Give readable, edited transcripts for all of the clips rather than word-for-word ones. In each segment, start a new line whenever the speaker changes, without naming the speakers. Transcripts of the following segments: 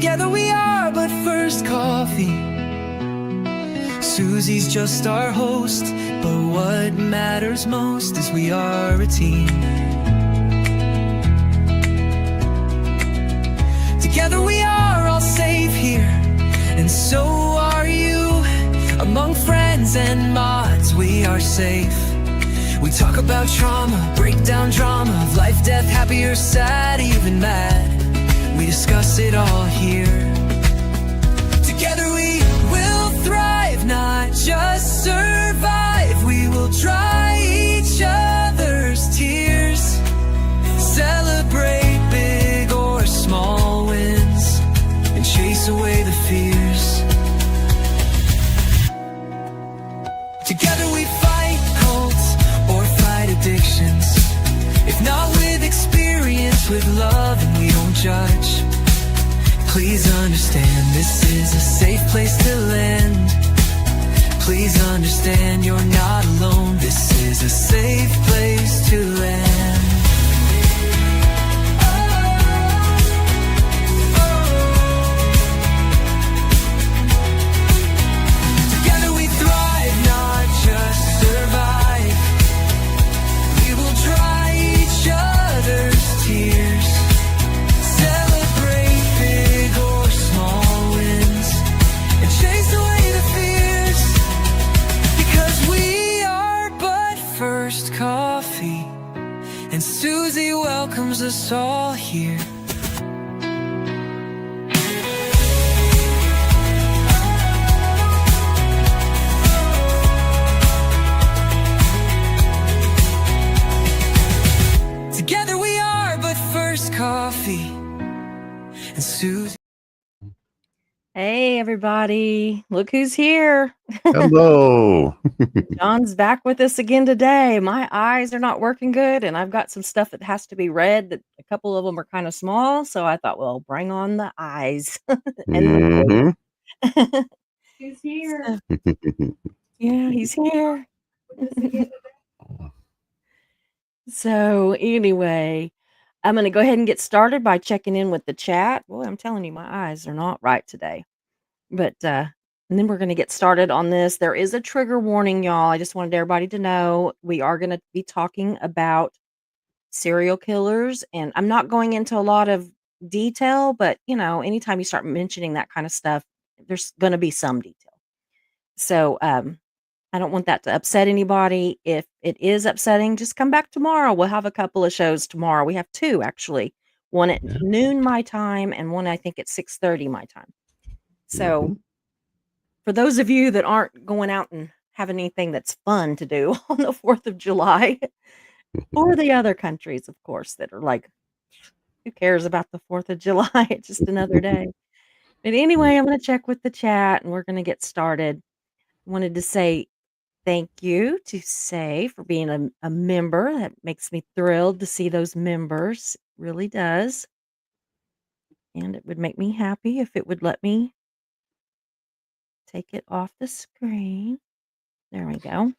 Together we are but first coffee. Susie's just our host, but what matters most is we are a team. Together we are all safe here, and so are you. Among friends and mods we are safe. We talk about trauma, break down drama of life, death, happy or sad, even mad. We discuss it all here. Together we will thrive, not just survive. We will dry each other's tears, celebrate big or small wins, and chase away the fears. Together we fight cults or fight addictions. If not with experience, with love, and we don't judge. Please understand, this is a safe place to land. Please understand, you're not alone. This is a safe place to land. Together we thrive, not just survive. We will dry each other's tears, celebrate big or small wins, and chase away the fears. Because we are but first coffee, and Susie welcomes us all here. Together we are but first coffee, and Susie.
Hey, everybody. Look who's here.
Hello.
John's back with us again today. My eyes are not working good, and I've got some stuff that has to be read. That a couple of them are kind of small, so I thought, well, bring on the eyes.
Mhm.
He's here.
Yeah, he's here. So anyway, I'm going to go ahead and get started by checking in with the chat. Boy, I'm telling you, my eyes are not right today. But and then we're going to get started on this. There is a trigger warning, y'all. I just wanted everybody to know we are going to be talking about serial killers, and I'm not going into a lot of detail, but anytime you start mentioning that kind of stuff, there's going to be some detail. So I don't want that to upset anybody. If it is upsetting, just come back tomorrow. We'll have a couple of shows tomorrow. We have two, actually. One at
Yeah.
noon my time, and one I think at 6:30 my time. So for those of you that aren't going out and having anything that's fun to do on the 4th of July, or the other countries, of course, that are like, who cares about the 4th of July? It's just another day. But anyway, I'm going to check with the chat and we're going to get started. Wanted to say thank you to Say for being a member. That makes me thrilled to see those members. It really does. And it would make me happy if it would let me take it off the screen. There we go.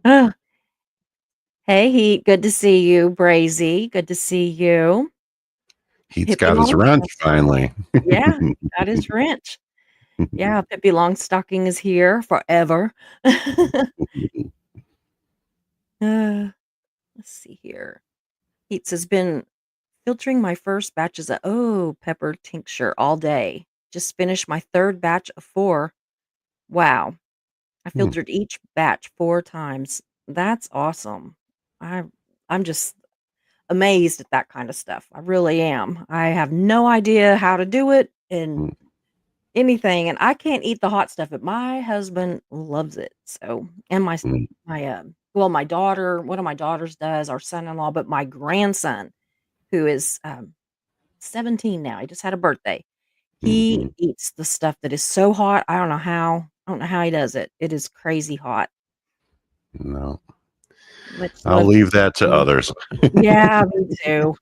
Oh, hey, Heat. Good to see you. Brazy. Good to see you.
He's
Pippi
got his wrench finally.
Yeah, got his wrench. Yeah, Pippi Longstocking is here forever. Let's see here. Heats has been filtering my first batches of pepper tincture all day. Just finished my third batch of 4. Wow. I filtered each batch 4 times. That's awesome. I'm just amazed at that kind of stuff. I really am. I have no idea how to do it and anything, and I can't eat the hot stuff, but my husband loves it. So, and my daughter, one of my daughters does, our son-in-law, but my grandson, who is 17 now, he just had a birthday. He eats the stuff that is so hot. I don't know how he does it. It is crazy hot.
No.
Which
I'll leave that to others.
Yeah, me too.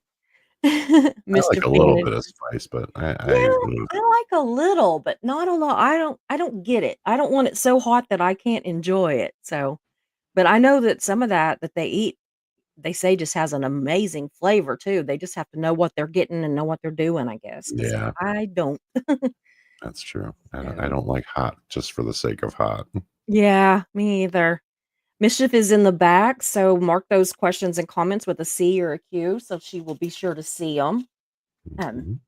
I
Mr.
like a little
Phoenix.
bit of spice, but
I like a little, but not a lot. I don't get it. I don't want it so hot that I can't enjoy it. So, but I know that some of that they eat they say just has an amazing flavor too. They just have to know what they're getting and know what they're doing, I guess, 'cause
Yeah,
I don't.
that's true. I
So
don't like hot just for the sake of hot.
yeah, me either. Mischief is in the back, so mark those questions and comments with a C or a Q, so she will be sure to see them.
Mhm,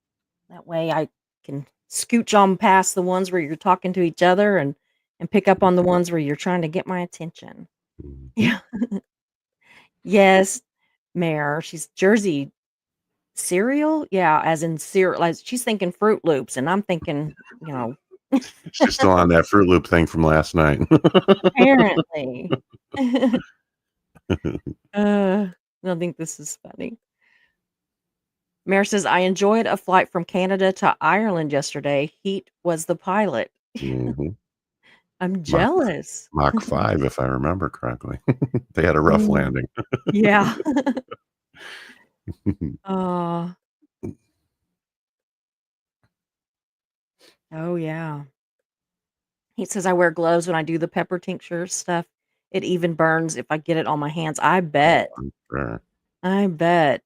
That way I can scooch on past the ones where you're talking to each other and pick up on the ones where you're trying to get my attention.
mhm.
Yeah. Yes, Mare, she's Jersey cereal? Yeah, as in cereal, like, she's thinking Fruit Loops, and I'm thinking, you know,
She's still on that Fruit Loop thing from last night.
apparently. Uh, I think this is funny. Mare says, "I enjoyed a flight from Canada to Ireland yesterday. Heat was the pilot."
Mhm.
I'm
Mach
jealous.
Mach 5, if I remember correctly. They had a rough
Mm,
landing.
yeah. Oh, oh, yeah. He says, "I wear gloves when I do the pepper tincture stuff. It even burns if I get it on my hands." I
Oh,
bet.
I'm sure.
I bet.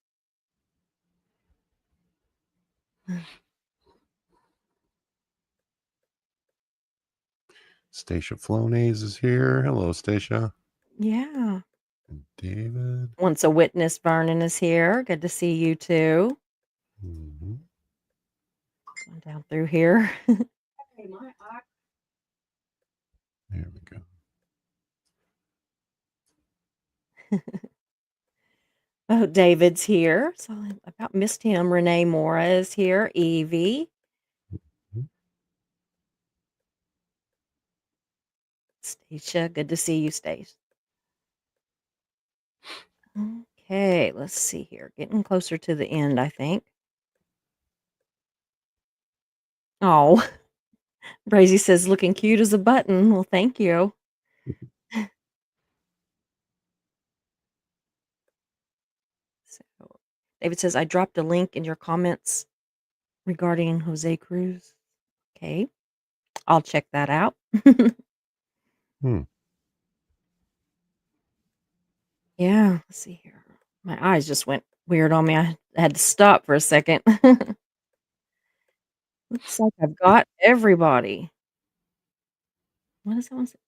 Stacia Flonase is here. Hello, Stacia.
Yeah.
And David.
Once a witness Vernon is here. Good to see you too.
Mhm.
Going down through here.
Hey, my eye.
There we go.
Oh, David's here. So I about missed him. Renee Mora is here. Evie.
Mhm.
Stacia. Good to see you, Stacia. Okay, let's see here. Getting closer to the end, I think. Oh, Brazy says looking cute as a button. Well, thank you. So David says I dropped a link in your comments regarding Jose Cruz. Okay, I'll check that out.
Hmm.
Yeah, let's see here. My eyes just went weird on me. I had to stop for a second. Looks like I've got everybody. What does that one say?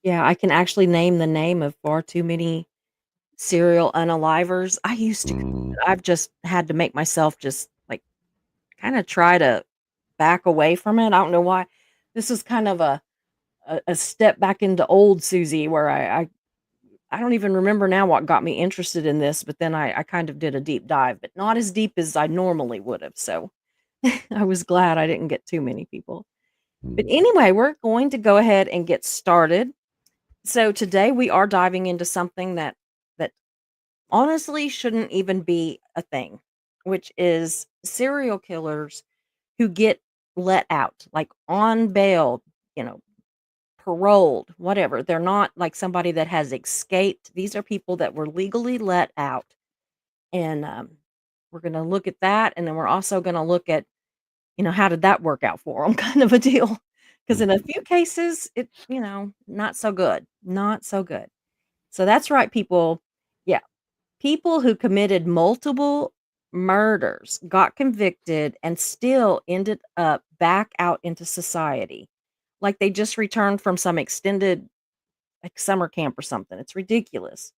Yeah, I can actually name the name of far too many serial unalivers. I used to,
Mm,
I've just had to make myself just like kind of try to back away from it. I don't know why. This is kind of a step back into old Susie where I don't even remember now what got me interested in this, but then I kind of did a deep dive, but not as deep as I normally would have. So I was glad I didn't get too many people. But
mm,
anyway, we're going to go ahead and get started. So today we are diving into something that honestly shouldn't even be a thing, which is serial killers who get let out, like on bail, you know, paroled, whatever. They're not like somebody that has escaped. These are people that were legally let out. And we're going to look at that. And then we're also going to look at, how did that work out for them kind of a deal. Because in a
mhm.
few cases, not so good. Not so good. So that's right, people. Yeah. People who committed multiple murders got convicted and still ended up back out into society. Like they just returned from some extended like summer camp or something. It's ridiculous.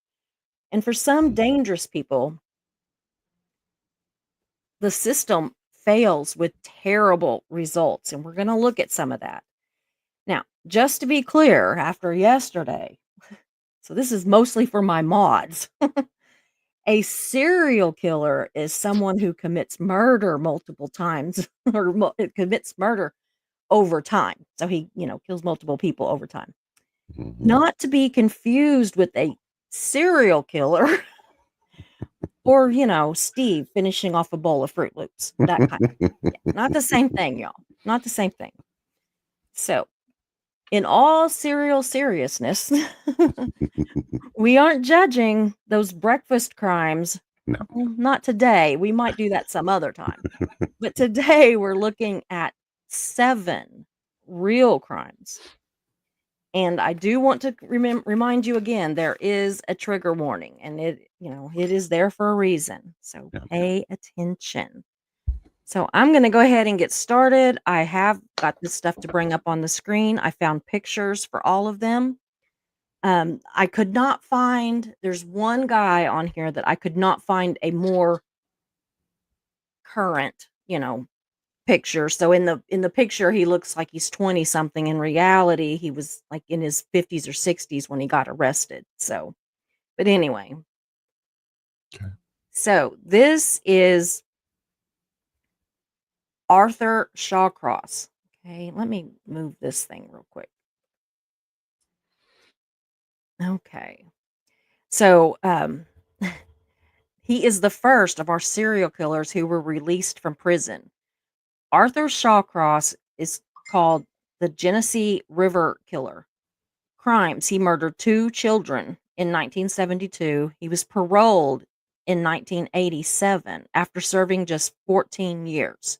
And for some dangerous people, the system fails with terrible results. And we're going to look at some of that. Now, just to be clear, after yesterday, so this is mostly for my mods. A serial killer is someone who commits murder multiple times or it commits murder over time. So he, kills multiple people over time.
Mhm.
Not to be confused with a serial killer or, Steve finishing off a bowl of Fruit Loops. That kind. Yeah, not the same thing, y'all. Not the same thing. So, in all serial seriousness, we aren't judging those breakfast crimes.
No.
Well, not today. We might do that some other time. But today we're looking at 7 real crimes And I do want to remind you again, there is a trigger warning, and it is there for a reason. So
Yeah.
pay attention. So I'm going to go ahead and get started. I have got this stuff to bring up on the screen. I found pictures for all of them. I could not find, there's one guy on here that I could not find a more current, picture. So in the picture, he looks like he's 20 something. In reality, he was like in his 50s or 60s when he got arrested. So, but anyway.
Okay.
So this is Arthur Shawcross. Okay, let me move this thing real quick. Okay. So, he is the first of our serial killers who were released from prison. Arthur Shawcross is called the Genesee River Killer. Crimes: he murdered 2 children in 1972. He was paroled in 1987 after serving just 14 years.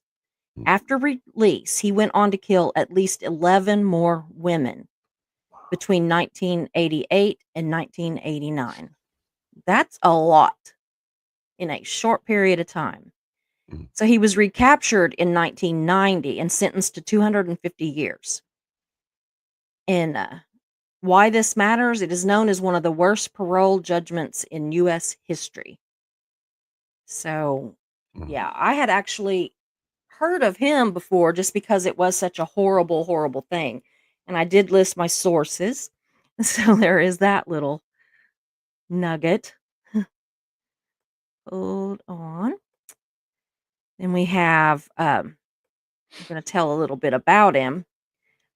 After release, he went on to kill at least 11 more women between 1988 and 1989. That's a lot in a short period of time. So he was recaptured in 1990 and sentenced to 250 years. And why this matters, it is known as one of the worst parole judgments in U.S. history. So, yeah, I had actually heard of him before just because it was such a horrible, horrible thing. And I did list my sources. So there is that little nugget. Hold on. Then we have, I'm going to tell a little bit about him.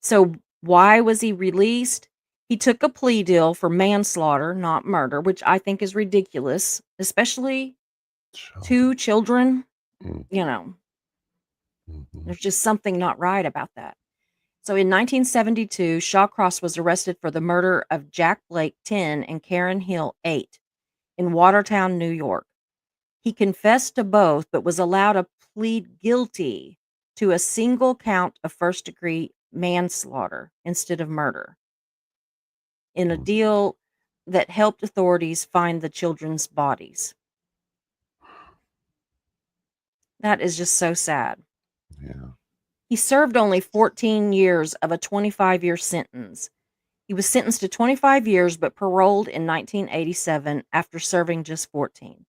So why was he released? He took a plea deal for manslaughter, not murder, which I think is ridiculous, especially 2 children. There's just something not right about that. So in 1972, Shawcross was arrested for the murder of Jack Blake, 10, and Karen Hill, 8, in Watertown, New York. He confessed to both, but was allowed to plead guilty to a single count of first-degree manslaughter instead of murder, in a deal that helped authorities find the children's bodies. That is just so sad.
Yeah.
He served only 14 years of a 25-year sentence. He was sentenced to 25 years but paroled in 1987 after serving just 14.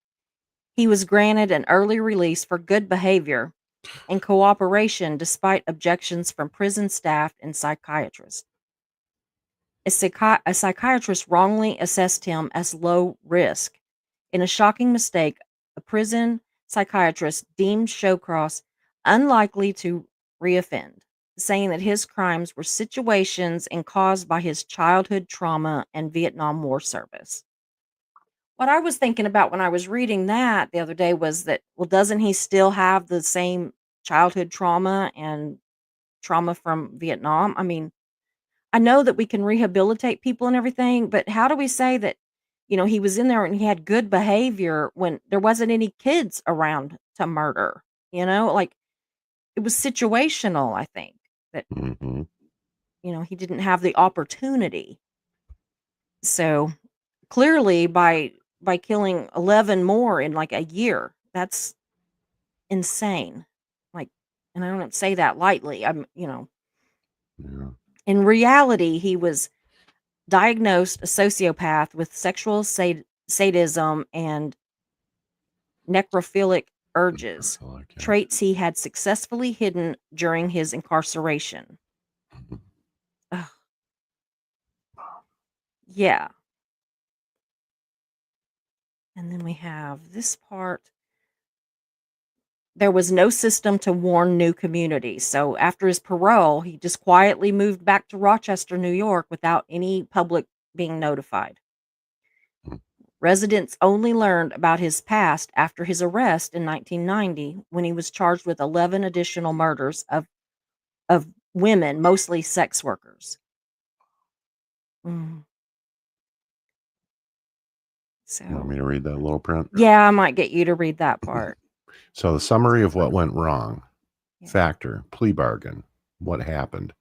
He was granted an early release for good behavior and cooperation despite objections from prison staff and psychiatrists. A psychiatrist wrongly assessed him as low risk. In a shocking mistake, a prison psychiatrist deemed Shawcross unlikely to reoffend, saying that his crimes were situations and caused by his childhood trauma and Vietnam War service. What I was thinking about when I was reading that the other day was that, well, doesn't he still have the same childhood trauma and trauma from Vietnam? I mean, I know that we can rehabilitate people and everything, but how do we say that, he was in there and he had good behavior when there wasn't any kids around to murder? Like, it was situational, I think, that, he didn't have the opportunity. So clearly by killing 11 more in like a year, that's insane. Like, and I don't say that lightly.
Yeah.
In reality, he was diagnosed a sociopath with sexual sadism and necrophilic urges, traits he had successfully hidden during his incarceration. Ugh. Yeah. And then we have this part. There was no system to warn new communities. So after his parole, he just quietly moved back to Rochester, New York without any public being notified. Residents only learned about his past after his arrest in 1990 when he was charged with 11 additional murders of women, mostly sex workers. So,
You want me to read that little print?
yeah, I might get you to read that part.
So the summary of what went wrong.
Yeah.
Factor, plea bargain, what happened.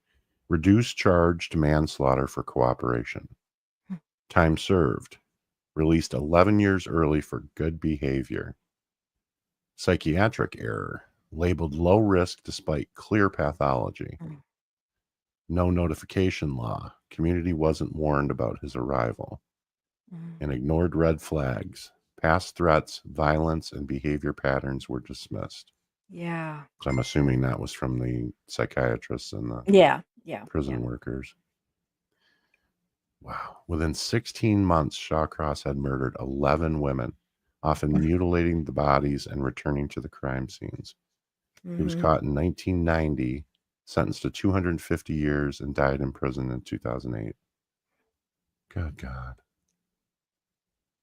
Reduced charge to manslaughter for cooperation.
Hmm.
Time served. Released 11 years early for good behavior. Psychiatric error. Labeled low risk despite clear pathology.
Mm.
No notification law. Community wasn't warned about his arrival.
Mm.
And ignored red flags. Past threats, violence, and behavior patterns were dismissed.
Yeah.
So I'm assuming that was from the psychiatrists and the
Yeah. Yeah.
prison
Yeah.
workers. Wow. Within 16 months, Shawcross had murdered 11 women, often mutilating the bodies and returning to the crime scenes. He was
Mhm.
caught in 1990, sentenced to 250 years, and died in prison in 2008. Good God.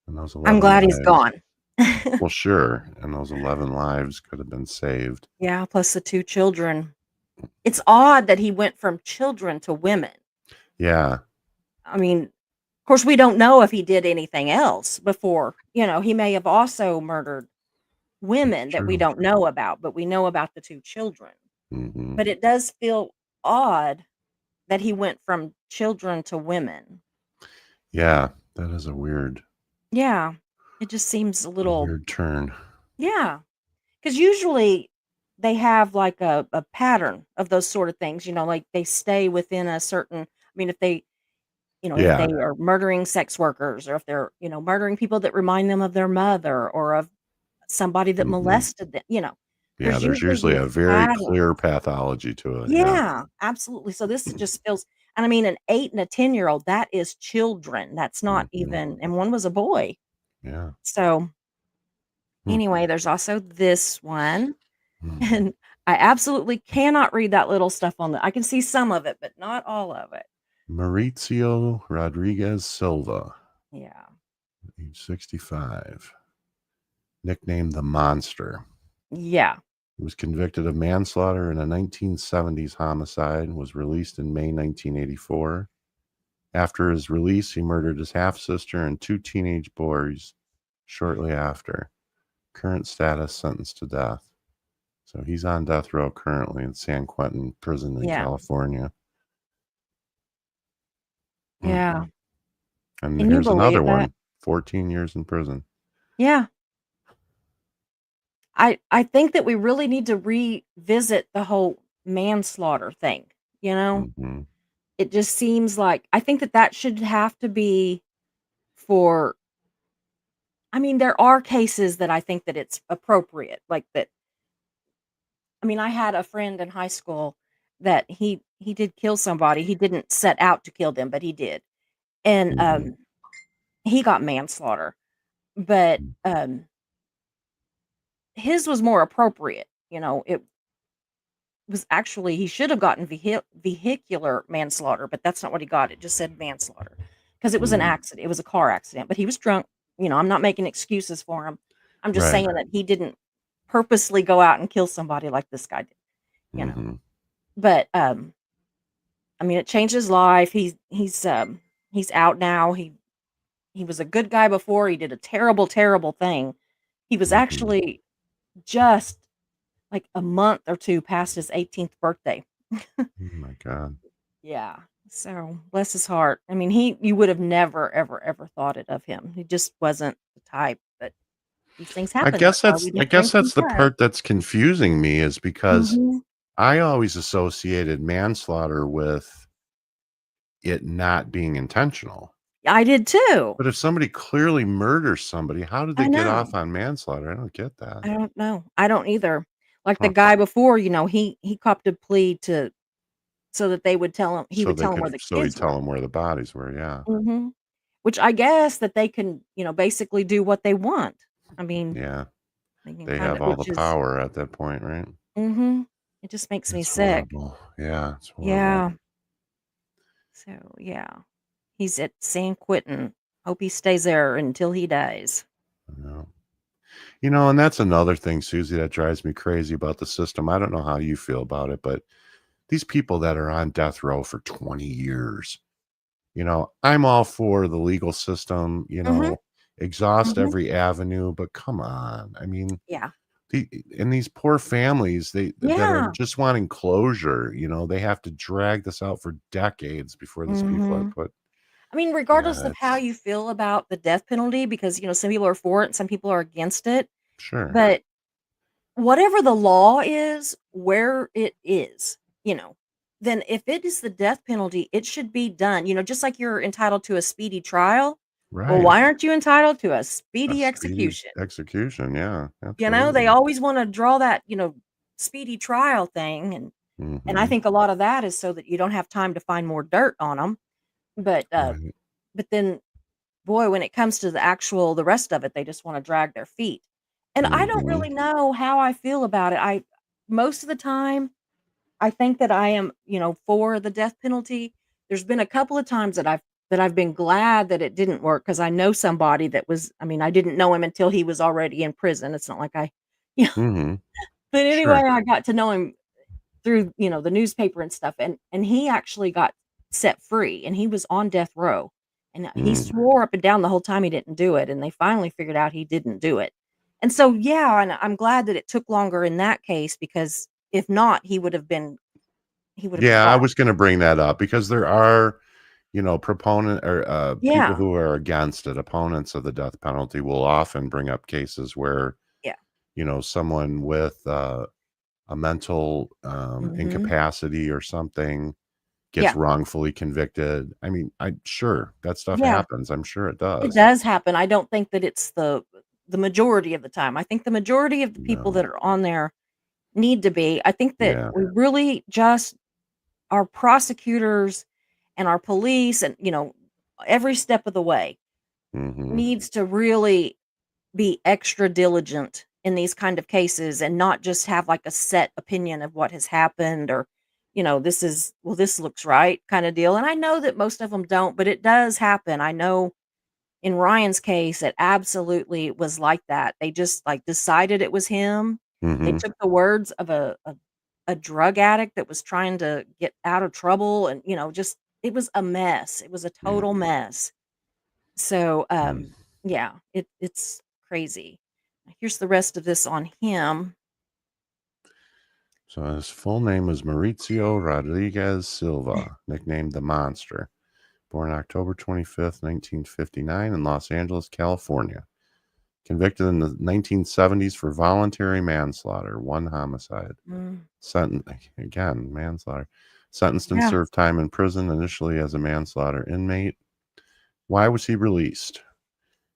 And those 11
I'm glad he's
lives.
gone.
Well, sure. And those 11 lives could have been saved.
Yeah, plus the 2 children. It's odd that he went from children to women.
Yeah.
I mean, of course, we don't know if he did anything else before. He may have also murdered women that we
True.
don't know about, but we know about the 2 children.
Hmm.
But it does feel odd that he went from children to women.
Yeah. That is a weird
Yeah. It just seems a little,
turn.
yeah. Because usually they have like a pattern of those sort of things, like they stay within a certain, I mean, if they, if
Yeah.
they are murdering sex workers or if they're, murdering people that remind them of their mother or of somebody that
Mhm.
molested them,
Yeah.
there's
There's usually a
this
very
pattern.
clear pathology to it.
Yeah, absolutely. So this just feels, and I mean, an 8 and a 10-year-old, that is children. That's not
Mhm.
even, and one was a boy.
Yeah.
So
Hmm.
anyway, there's also this one,
Hmm.
and I absolutely cannot read that little stuff on the, I can see some of it, but not all of it.
Mauricio Rodriguez Silva,
Yeah.
age 65, nicknamed the Monster.
Yeah.
He was convicted of manslaughter in a 1970s homicide and was released in May 1984. After his release, he murdered his half-sister and 2 teenage boys shortly after. Current status, sentenced to death. So he's on death row currently in San Quentin Prison in
Yeah.
California.
Yeah.
And
Can you
here's another
believe that?
one, 14 years in prison.
Yeah. I think that we really need to revisit the whole manslaughter thing, you know?
Hmm.
It just seems like I think that should have to be for, I mean, there are cases that I think that it's appropriate, like that. I mean, I had a friend in high school that he did kill somebody. He didn't set out to kill them, but he did. And
Mhm.
he got manslaughter. But his was more appropriate, it was actually, he should have gotten vehicular manslaughter, but that's not what he got. It just said manslaughter because it was an
Mm.
accident. It was a car accident, but he was drunk. I'm not making excuses for him. I'm just
Right.
saying that he didn't purposely go out and kill somebody like this guy did, you know.
Mhm.
But I mean, it changed his life. He's out now. He was a good guy before. He did a terrible, terrible thing. He was
Mhm.
actually just like a month or 2 past his 18th birthday.
Oh my God.
Yeah. So, bless his heart. I mean, you would have never, ever, ever thought it of him. He just wasn't the type, but these things
I
happen.
guess
That's why we
I
don't
guess
drink and
that's the
drive.
part that's confusing me is because
Mhm.
I always associated manslaughter with it not being intentional.
I did too.
But if somebody clearly murders somebody, how did they
I
get
know.
off on manslaughter? I don't get that.
I don't know. I don't either. Like the
Huh.
guy before, he copped a plea to so that they would tell him he
So
would
they
tell him
could
where the
so he'd
kids
tell
were.
them where the bodies were, yeah.
Mhm. Which I guess that they can, basically do what they want. I mean,
Yeah.
they can
They
kind
have
of,
all the
which is,
power at that point, right?
it just makes me
It's
sick.
horrible. Yeah, it's horrible.
Yeah. So, yeah. He's at San Quentin. Hope he stays there until he dies.
Yeah. And that's another thing, Susie, that drives me crazy about the system. I don't know how you feel about it, but these people that are on death row for 20 years, I'm all for the legal system,
Mhm.
exhaust
Mhm.
every avenue, but come on. I mean,
Yeah.
and these poor families, that are
Yeah.
just wanting closure, they have to drag this out for decades before these people are
Mhm.
put.
I mean, regardless
Yeah,
of how
it's
you feel about the death penalty, because, some people are for it and some people are against it,
sure.
but whatever the law is, where it is, you know, then if it is the death penalty, it should be done. Just like you're entitled to a speedy trial. Well,
Right.
why aren't you entitled to a
A
speedy
speedy
execution?
execution, yeah,
They
absolutely.
always want to draw that, speedy trial thing. And I
Mhm.
think a lot of that is so that you don't have time to find more dirt on them. But,
Right.
but then boy, when it comes to the rest of it, they just wanna drag their feet. And I don't
Mhm.
really know how I feel about it. I Most of the time, I think that I am, for the death penalty. There's been a couple of times that I've been glad that it didn't work because I know somebody that was I mean, I didn't know him until he was already in prison. It's not like I yeah.
Mhm.
But anyway,
Sure.
I got to know him through, the newspaper and stuff, and he actually got set free, and he was on death row, and, he
Mm.
swore up and down the whole time he didn't do it, and they finally figured out he didn't do it. And so, yeah, and I'm glad that it took longer in that case because if not, he would have been
Yeah, I
gone.
was gonna bring that up because there are, proponent or, people
Yeah,
who are against it, opponents of the death penalty will often bring up cases where,
yeah.
someone with, a mental,
Mhm.
incapacity or something gets
Yeah,
wrongfully convicted. I mean, I sure, that stuff
yeah.
happens, I'm sure it
It
does.
does happen. I don't think that it's the majority of the time. I think the majority of the people that
No.
are on there need to be. I think that
Yeah.
we really just our prosecutors and our police and, every step of the way
Mhm.
needs to really be extra diligent in these kind of cases and not just have like a set opinion of what has happened or, this looks right kind of deal. And I know that most of them don't, but it does happen. I know in Ryan's case, it absolutely was like that. They just like decided it was him. They
Mhm.
took the words of a drug addict that was trying to get out of trouble and, just it was a mess. It was a
Yeah.
total mess. So,
Mm.
yeah, it's crazy. Here's the rest of this on him.
So his full name was Mauricio Rodriguez Silva, nicknamed the Monster, born October 25th, 1959 in Los Angeles, California. Convicted in the 1970s for voluntary manslaughter, one homicide.
Mm,
Sentence again, manslaughter. Sentenced and
yeah.
served time in prison initially as a manslaughter inmate. Why was he released?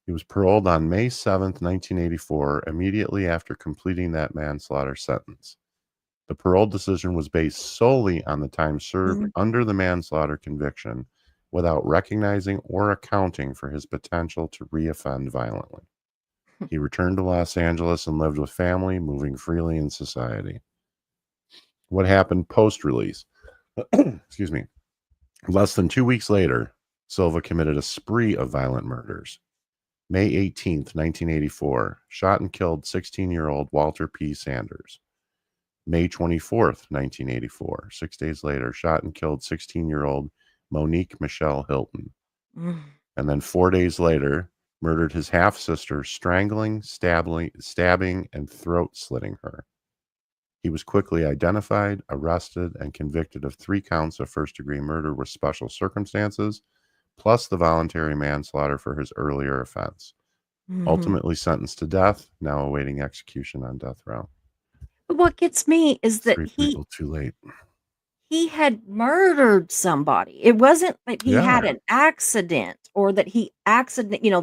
He was paroled on May 7th, 1984, immediately after completing that manslaughter sentence. The parole decision was based solely on the time served
Mhm.
under the manslaughter conviction without recognizing or accounting for his potential to reoffend violently. He returned to Los Angeles and lived with family, moving freely in society. What happened post release? Excuse me. Less than 2 weeks later, Silva committed a spree of violent murders. May 18th, 1984, shot and killed 16-year-old Walter P. Sanders. May 24th, 1984, 6 days later, shot and killed 16-year-old Monique Michelle Hilton.
Mm,
And then 4 days later, murdered his half sister, strangling, stabbing, and throat slitting her. He was quickly identified, arrested, and convicted of 3 counts of first degree murder with special circumstances, plus the voluntary manslaughter for his earlier offense.
mhm.
Ultimately sentenced to death, now awaiting execution on death row.
But what gets me is that
Three people too late.
he had murdered somebody. It wasn't that he
Yeah,
had an accident or that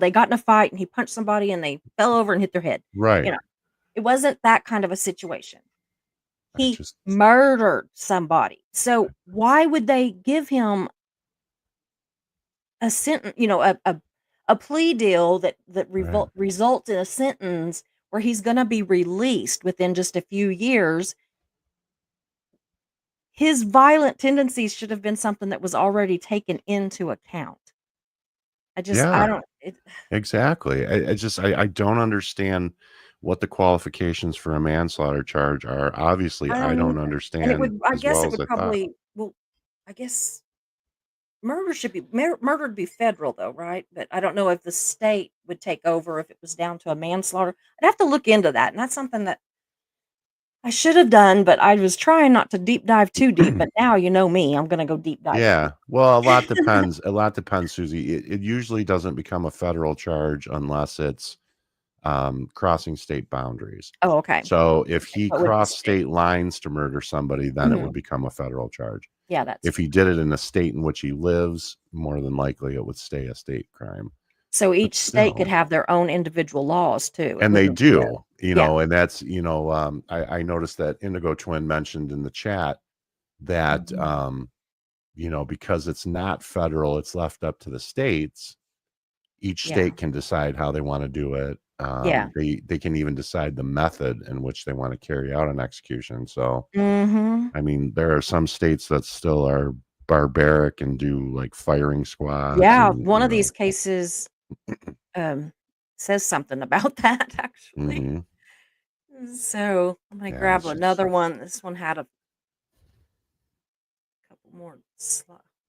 they got in a fight and he punched somebody and they fell over and hit their head. You
right.
know, it wasn't that kind of a situation.
I
He
just,
murdered somebody. So why would they give him a sentence, a plea deal that
right.
results in a sentence where he's going to be released within just a few years? His violent tendencies should have been something that was already taken into account. I
Yeah,
don't it
exactly. I don't understand what the qualifications for a manslaughter charge are. Obviously,
I
I
don't
don't
either. And it
understand
would I
as
guess
well
it
as
would
I thought.
probably well, I guess murder would be federal though, right? But I don't know if the state would take over if it was down to a manslaughter. I'd have to look into that, and that's something that I should have done, but I was trying not to deep dive too deep, but now you know me, I'm gonna go deep diving.
Yeah. Well, a lot depends. A lot depends, Susie. It usually doesn't become a federal charge unless it's crossing state boundaries.
Oh, okay.
So if
Okay,
he
so it would be
crossed
state.
state lines to murder somebody, then it would
Mhm.
become a federal charge.
Yeah, that's
If he did it in a state in which he lives, more than likely it would stay a state crime.
so
But
each state could
still,
have their own individual laws too. It
and they
wouldn't be a
do,
yeah.
and that's, I noticed that Indigo Twin mentioned in the chat that,
Mhm.
because it's not federal, it's left up to the states. Each
Yeah.
state can decide how they want to do it.
Yeah.
They can even decide the method in which they want to carry out an execution. So,
Mhm.
I mean, there are some states that still are barbaric and do like firing squads
Yeah,
and,
one of these cases, um, says something about that actually.
mhm.
So, I'm gonna
Yeah,
grab
it's just,
another one. This one had a couple more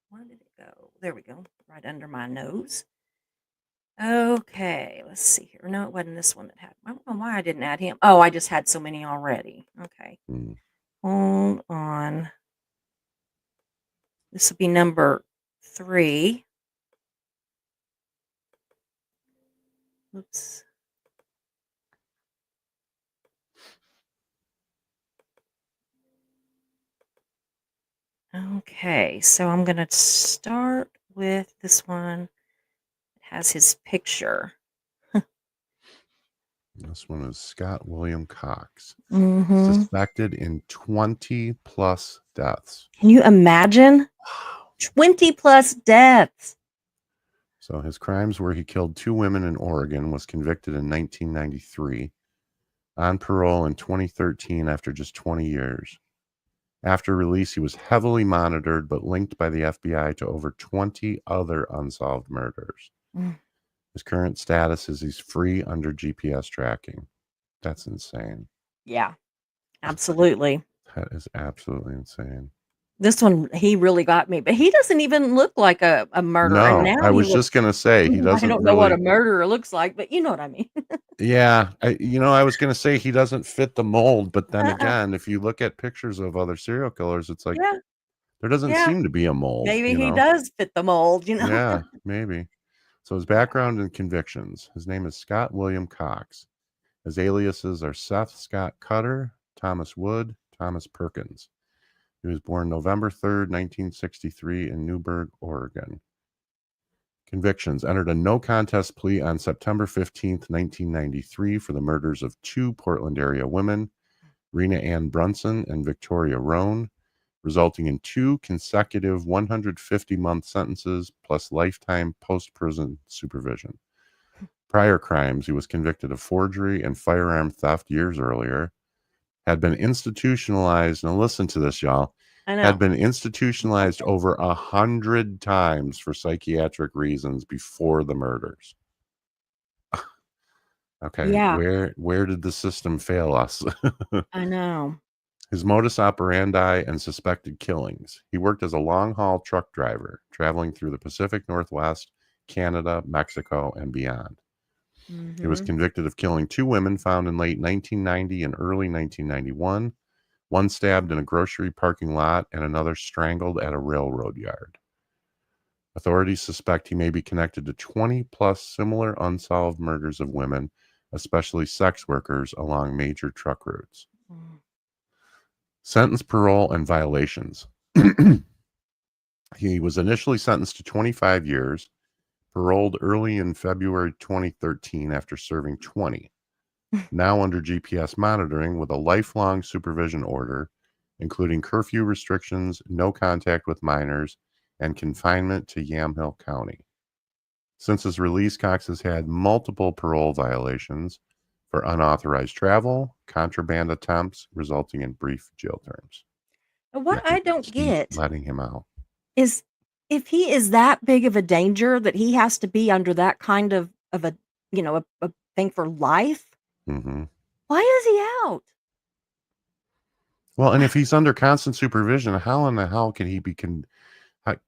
where did it go? There we go, right under my nose. Okay, let's see here. No, it wasn't this one that had I don't know why I didn't add him. Oh, I just had so many already. Okay.
mm,
Hold on. This will be number 3. Oops. Okay, so I'm gonna start with this one. It has his picture.
this one is Scott William Cox,
Mhm.
suspected in 20 plus deaths.
Can you imagine?
Wow.
20 plus deaths.
So his crimes were he killed 2 women in Oregon, was convicted in 1993, on parole in 2013 after just 20 years. After release, he was heavily monitored but linked by the FBI to over 20 other unsolved murders.
Mm,
His current status is he's free under GPS tracking. That's insane.
yeah, absolutely.
That is absolutely insane.
This one, he really got me, but he doesn't even look like a murderer, and
No,
now
I
he
was
looks
just going to say he
I
doesn't
don't know what a
really.
murderer looks like, but you know what I mean.
Yeah, I was going to say he doesn't fit the mold, but then
Uh-uh.
again, if you look at pictures of other serial killers, it's like
Yeah,
there doesn't
yeah.
seem to be a mold,
Maybe he does fit the mold, you know?
Yeah, maybe. So his
Yeah.
background and convictions. His name is Scott William Cox. His aliases are Seth Scott Cutter, Thomas Wood, Thomas Perkins. He was born November 3rd, 1963 in Newberg, Oregon. Convictions: entered a no contest plea on September 15th, 1993 for the murders of 2 Portland area women, Rena Ann Brunson and Victoria Roan, resulting in 2 consecutive 150-month sentences plus lifetime post-prison supervision. Prior crimes: he was convicted of forgery and firearm theft years earlier, had been institutionalized, now listen to this, y'all,
I
had
know.
been institutionalized over 100 times for psychiatric reasons before the murders. Okay,
Yeah,
where did the system fail us?
I know.
His modus operandi and suspected killings: he worked as a long-haul truck driver, traveling through the Pacific Northwest, Canada, Mexico, and beyond. He was
Mhm.
convicted of killing 2 women found in late 1990 and early 1991, one stabbed in a grocery parking lot and another strangled at a railroad yard. Authorities suspect he may be connected to 20 plus similar unsolved murders of women, especially sex workers, along major truck routes.
Mm.
Sentence, parole, and violations. He was initially sentenced to 25 years, paroled early in February 2013 after serving 20. Now under GPS monitoring with a lifelong supervision order, including curfew restrictions, no contact with minors, and confinement to Yamhill County. Since his release, Cox has had multiple parole violations for unauthorized travel, contraband attempts, resulting in brief jail terms.
What
Yet
I
they
don't
keep
get
letting him out.
is if he is that big of a danger that he has to be under that kind of a, a thing for life,
Hmm.
why is he out?
Well, and if he's under constant supervision, how in the hell can he be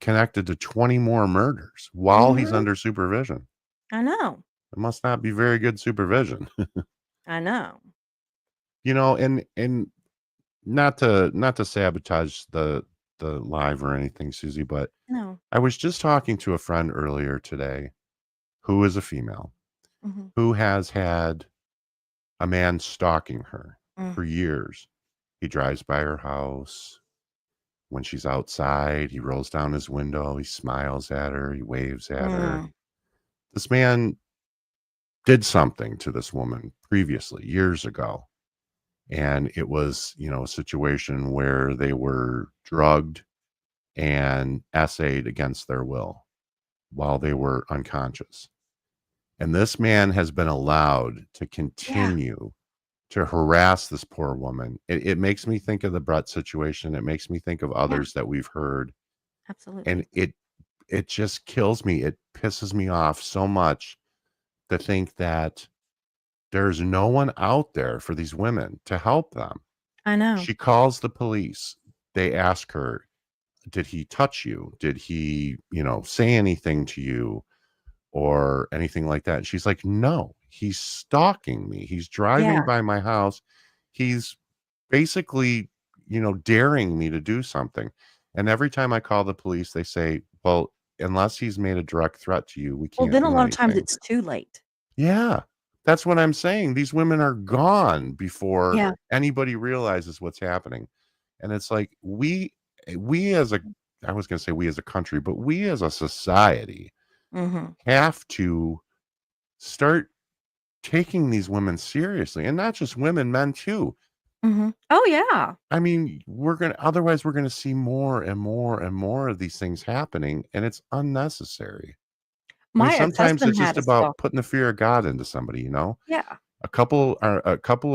connected to 20 more murders while he's
Mhm.
under supervision?
I know.
It must not be very good supervision.
I know.
And not to sabotage the live or anything, Susie, but
No.
I was just talking to a friend earlier today who is a female
Mhm.
who has had a man stalking her
Mm.
for years. He drives by her house. When she's outside, he rolls down his window, he smiles at her, he waves at her.
Mm.
This man did something to this woman previously, years ago. And it was, a situation where they were drugged and essayed against their will while they were unconscious. And this man has been allowed to
Yeah,
continue to harass this poor woman. It makes me think of the Brett situation. It makes me think of
yeah,
others that we've heard. And
absolutely.
it just kills me. It pisses me off so much to think that there's no one out there for these women to help them.
I know.
She calls the police. They ask her, did he touch you? Did he, say anything to you or anything like that? And she's like, no, he's stalking me. He's driving
Yeah.
by my house. He's basically, daring me to do something. And every time I call the police, they say, well, unless he's made a direct threat to you, we
Well,
can't
then a
do
lot of times
anything.
it's too late.
Yeah. That's what I'm saying. These women are gone before
Yeah.
anybody realizes what's happening. And it's like we as a I was going to say we as a country, but we as a society
Mhm.
have to start taking these women seriously, and not just women, men too.
Mhm. Oh, yeah.
I mean, otherwise we're going to see more and more and more of these things happening, and it's unnecessary. I mean,
My
sometimes
ex-husband
it's
had
just
a
about
stalk.
putting the fear of God into somebody.
Yeah.
A couple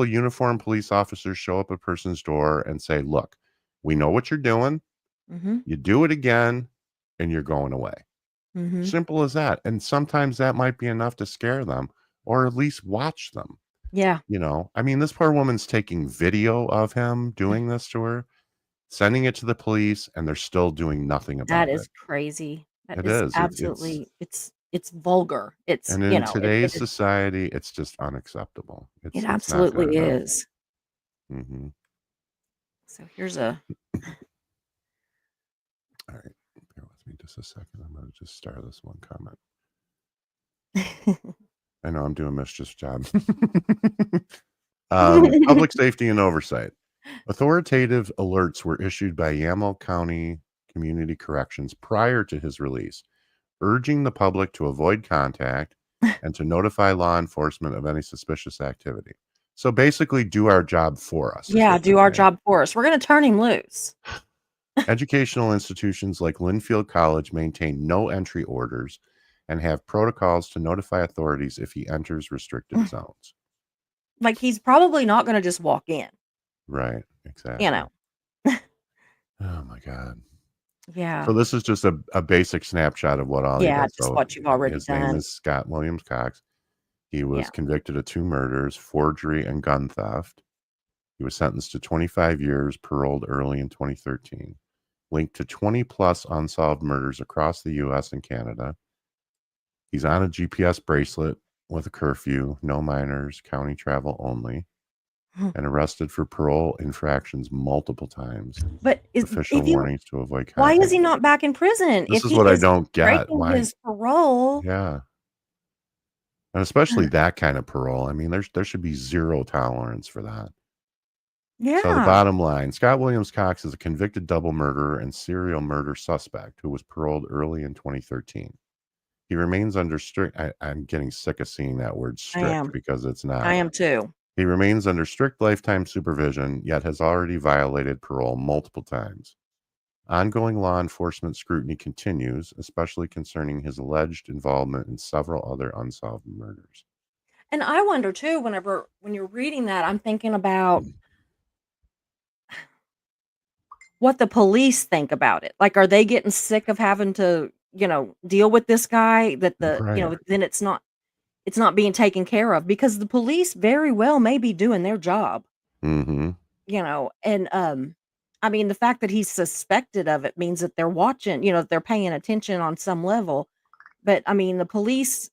of uniformed police officers show up at a person's door and say, "Look, we know what you're doing.
Mhm.
You do it again, and you're going away."
Mhm.
Simple as that. And sometimes that might be enough to scare them, or at least watch them.
Yeah.
I mean, this poor woman's taking video of him doing this to her, sending it to the police, and they're still doing nothing
That
about
is
it.
crazy. That
It
is
is. It's
absolutely it's vulgar. It's,
and
you
in
know, it
today's
is
society, it's just unacceptable.
it
It's not good
absolutely
enough.
is.
Mhm.
So here's a
All right. Bear with me just a second. I'm going to just start this one comment. I know I'm doing mischief's job. Public safety and oversight. Authoritative alerts were issued by Yamhill County Community Corrections prior to his release, urging the public to avoid contact and to notify law enforcement of any suspicious activity. So basically, do our job for us, is
Yeah,
what they're
do our
saying.
job for us. We're gonna turn him loose.
Educational institutions like Linfield College maintain no entry orders and have protocols to notify authorities if he enters restricted zones.
Like, he's probably not gonna just walk in,
Right,
you
exactly.
know?
Oh my God.
Yeah.
So this is just a basic snapshot of what all he
Yeah,
did.
just
So
what you've already
his name
done.
is Scott Williams Cox. He
Yeah.
was convicted of 2 murders, forgery, and gun theft. He was sentenced to 25 years, paroled early in 2013. Linked to 20 plus unsolved murders across the US and Canada. He's on a GPS bracelet with a curfew, no minors, county travel only,
Hmm.
and arrested for parole infractions multiple times.
But
Official
if you
warnings to avoid
why is
contact.
he not back in prison
This
if
is
he
what I
is
don't get.
breaking
Why?
his parole?
Yeah. And especially that kind of parole. I mean, there should be zero tolerance for that. So the
Yeah.
bottom line, Scott Williams Cox is a convicted double murderer and serial murder suspect who was paroled early in 2013. He remains under strict I'm getting sick of seeing that word
I
strict
am.
because it's
I
not.
am too.
He remains under strict lifetime supervision, yet has already violated parole multiple times. Ongoing law enforcement scrutiny continues, especially concerning his alleged involvement in several other unsolved murders.
And I wonder too, when you're reading that, I'm thinking about what the police think about it. Like, are they getting sick of having to, deal with this guy that
Right.
then it's not being taken care of because the police very well may be doing their job,
Mhm.
and, I mean, the fact that he's suspected of it means that they're watching, that they're paying attention on some level, but, I mean, the police,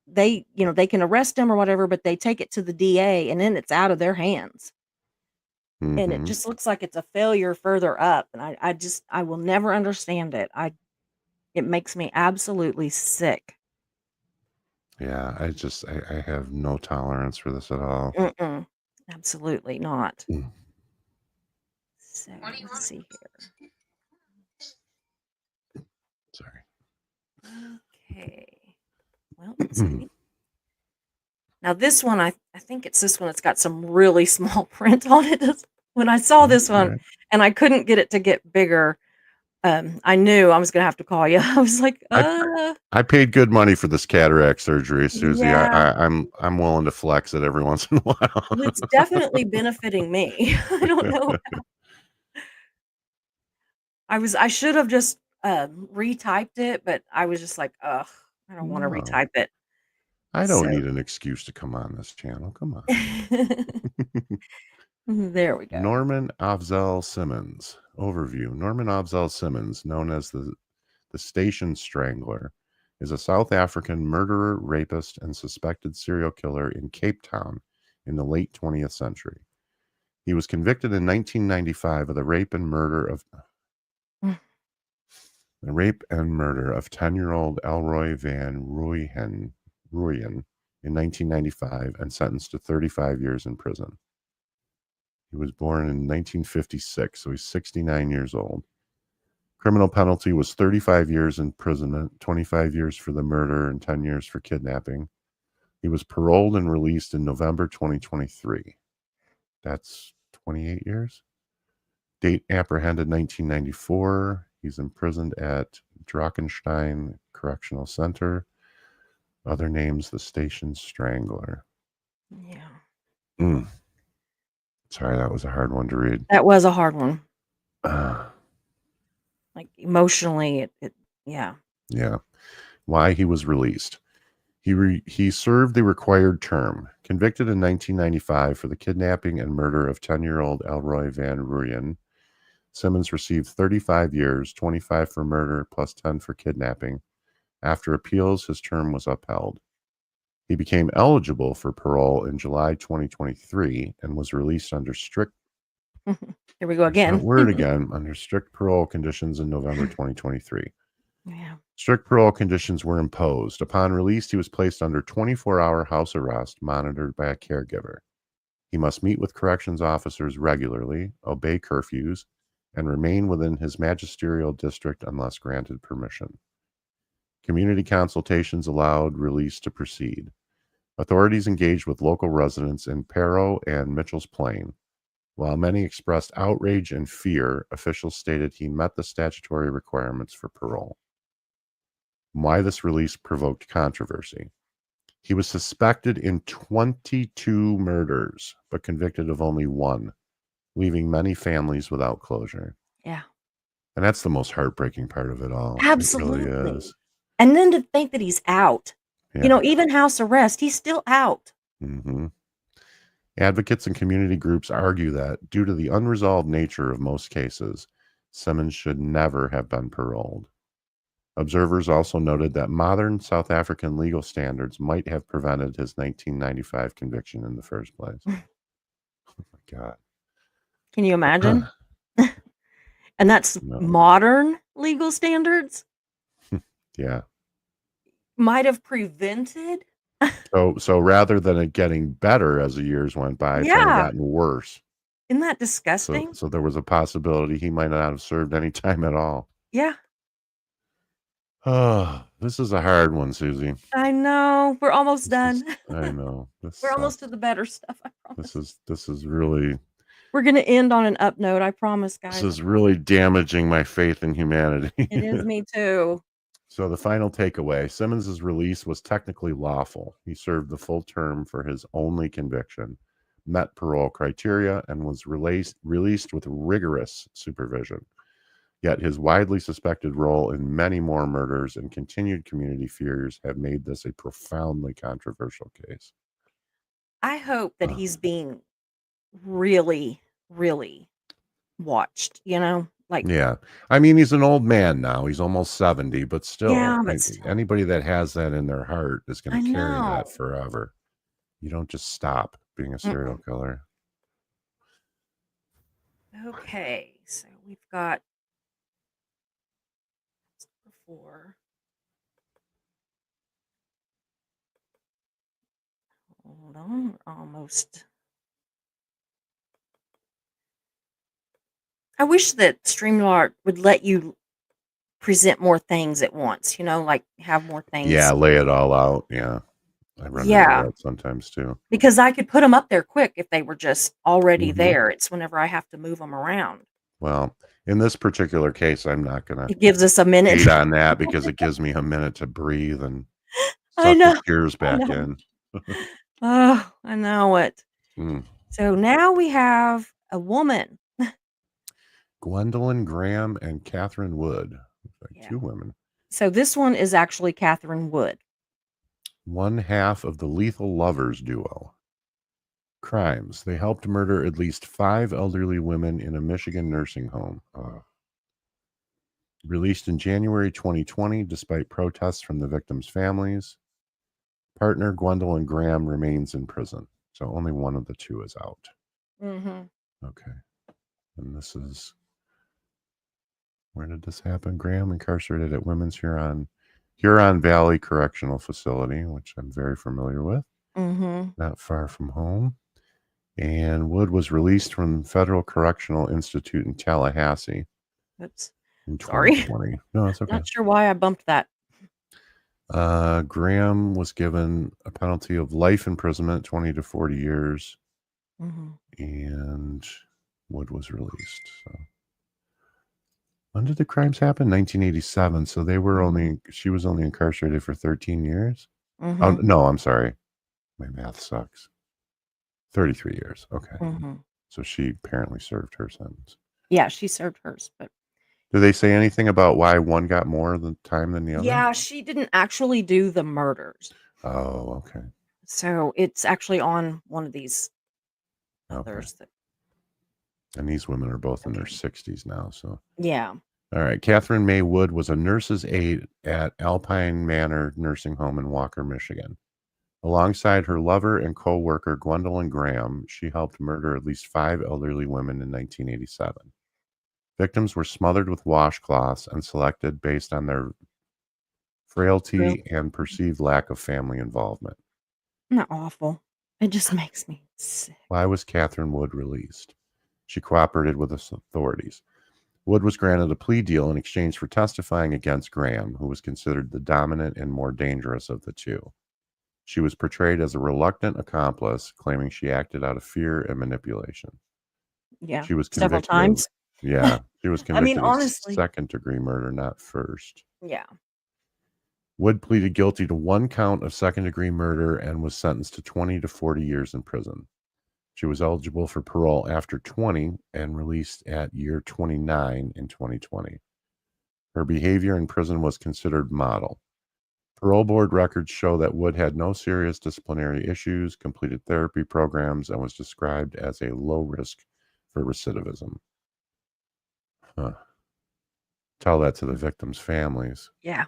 they can arrest him or whatever, but they take it to the DA and then it's out of their hands. and it
Mm-hmm.
just looks like it's a failure further up, and I will never understand it. It makes me absolutely sick.
Yeah, I have no tolerance for this at all.
Mm-mm, absolutely not.
Mm.
So let's see here.
Sorry.
Okay. Well, let's see. Now this one, I think it's this one that's got some really small print on it. When I saw this one
Okay.
and I couldn't get it to get bigger, I knew I was gonna have to call you. I was like,
I I paid good money for this cataract surgery, Susie.
yeah,
I'm willing to flex it every once in a while.
well, it's definitely benefiting me. I don't know. I should have just retyped it, but I was just like, ugh, I don't want to
No,
retype it.
I don't
So
need an excuse to come on this channel. Come on.
there we go.
Norman Afzal Simmons. Overview. Norman Afzal Simmons, known as the Station Strangler, is a South African murderer, rapist, and suspected serial killer in Cape Town in the late 20th century. He was convicted in 1995 of the rape and murder of 10-year-old Elroy Van Rooyen in 1995 and sentenced to 35 years in prison. He was born in 1956, so he's 69 years old. Criminal penalty was 35 years imprisonment, 25 years for the murder, and 10 years for kidnapping. He was paroled and released in November 2023. That's 28 years. Date apprehended 1994. He's imprisoned at Drakenstein Correctional Center. Other names, the Station Strangler.
Yeah.
Mm. Sorry, that was a hard one to read.
That was a hard one.
Uh,
Like emotionally, yeah.
yeah. Why he was released. He served the required term. Convicted in 1995 for the kidnapping and murder of 10-year-old Elroy Van Rooyen, Simmons received 35 years, 25 for murder plus 10 for kidnapping. After appeals, his term was upheld. He became eligible for parole in July 2023 and was released under strict
Here we go again.
word again under strict parole conditions in November 2023.
Yeah.
Strict parole conditions were imposed. Upon release, he was placed under 24-hour house arrest, monitored by a caregiver. He must meet with corrections officers regularly, obey curfews, and remain within his magisterial district unless granted permission. Community consultations allowed release to proceed. Authorities engaged with local residents in Parow and Mitchell's Plain. While many expressed outrage and fear, officials stated he met the statutory requirements for parole. Why this release provoked controversy. He was suspected in 22 murders, but convicted of only one, leaving many families without closure.
Yeah.
And that's the most heartbreaking part of it all.
Absolutely.
It really is.
And then to think that he's out.
Yeah.
You know, even house arrest, he's still out.
Mm-hmm. Advocates and community groups argue that, due to the unresolved nature of most cases, Simmons should never have been paroled. Observers also noted that modern South African legal standards might have prevented his 1995 conviction in the first place. Oh my God.
Can you imagine? And that's modern legal standards?
Yeah.
Might have prevented.
So rather than it getting better as the years went by, it's only gotten worse.
Isn't that disgusting?
So there was a possibility he might not have served any time at all.
Yeah.
Oh, this is a hard one, Susie.
I know. We're almost done.
I know.
We're almost to the better stuff, I promise.
This is really...
We're going to end on an up note, I promise, guys.
This is really damaging my faith in humanity.
It is me too.
So the final takeaway, Simmons's release was technically lawful. He served the full term for his only conviction, met parole criteria, and was released with rigorous supervision. Yet his widely suspected role in many more murders and continued community fears have made this a profoundly controversial case.
I hope that he's being really, really watched, you know? Like,
yeah. I mean, he's an old man now. He's almost 70, but still,
yeah, but still.
Anybody that has that in their heart is going to carry that forever. You don't just stop being a serial killer.
Okay, so we've got before. Hold on, we're almost. I wish that StreamYard would let you present more things at once, like have more
Yeah,
things.
lay it all out. Yeah. I run into
Yeah,
that sometimes too.
because I could put them up there quick if they were just already
Mhm.
there. It's whenever I have to move them around.
Well, in this particular case, I'm not gonna
It gives us a minute.
hate on that because it gives me a minute to breathe and
I
suck the
know,
tears
I
back
know.
in.
Oh, I know it.
Mm.
So now we have a woman.
Gwendolyn Graham and Catherine Wood. Looks like
Yeah.
2 women.
So this one is actually Catherine Wood.
One half of the Lethal Lovers duo. Crimes. They helped murder at least 5 elderly women in a Michigan nursing home. Released in January 2020 despite protests from the victims' families. Partner Gwendolyn Graham remains in prison. So only one of the 2 is out.
Mm-hmm.
Okay. And this is, where did this happen? Graham incarcerated at Women's Huron Valley Correctional Facility, which I'm very familiar with,
Mm-hmm.
not far from home. And Wood was released from Federal Correctional Institute in Tallahassee
Oops.
in
Sorry.
2020. No, it's okay.
Not sure why I bumped that.
Graham was given a penalty of life imprisonment, 20 to 40 years,
Mm-hmm.
and Wood was released. So, when did the crimes happen? 1987. So she was only incarcerated for 13 years.
Mm-hmm.
Oh no, I'm sorry, my math sucks. 33 years. Okay,
Mm-hmm.
so she apparently served her sentence.
Yeah, she served hers, but
Do they say anything about why one got more time than the other?
yeah, she didn't actually do the murders.
Oh, okay.
So it's actually on one of these
Okay.
others that,
And these women are both in their 60s now. So,
yeah.
all right. Catherine May Wood was a nurse's aide at Alpine Manor Nursing Home in Walker, Michigan. Alongside her lover and co-worker Gwendolyn Graham, she helped murder at least 5 elderly women in 1987. Victims were smothered with washcloths and selected based on their frailty and perceived lack of family involvement.
Isn't that awful? It just makes me sick.
Why was Catherine Wood released? She cooperated with the authorities. Wood was granted a plea deal in exchange for testifying against Graham, who was considered the dominant and more dangerous of the 2. She was portrayed as a reluctant accomplice, claiming she acted out of fear and manipulation.
Yeah.
She was
Several
convicted.
times.
She was
I mean,
convicted
honestly.
of second-degree murder, not first.
Yeah.
Wood pleaded guilty to 1 count of second-degree murder and was sentenced to 20 to 40 years in prison. She was eligible for parole after 20 and released at year 29 in 2020. Her behavior in prison was considered model. Parole board records show that Wood had no serious disciplinary issues, completed therapy programs, and was described as a low risk for recidivism. Huh. Tell that to the victims' families.
Yeah.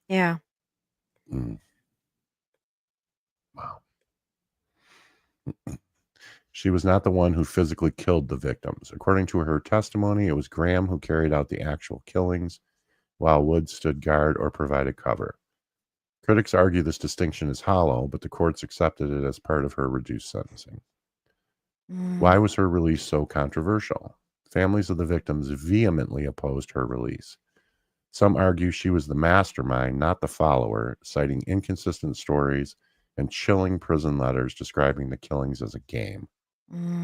Yeah.
Mm. Wow. She was not the one who physically killed the victims. According to her testimony, it was Graham who carried out the actual killings, while Wood stood guard or provided cover. Critics argue this distinction is hollow, but the courts accepted it as part of her reduced sentencing. Why was her release so controversial? Families of the victims vehemently opposed her release. Some argue she was the mastermind, not the follower, citing inconsistent stories and chilling prison letters describing the killings as a game.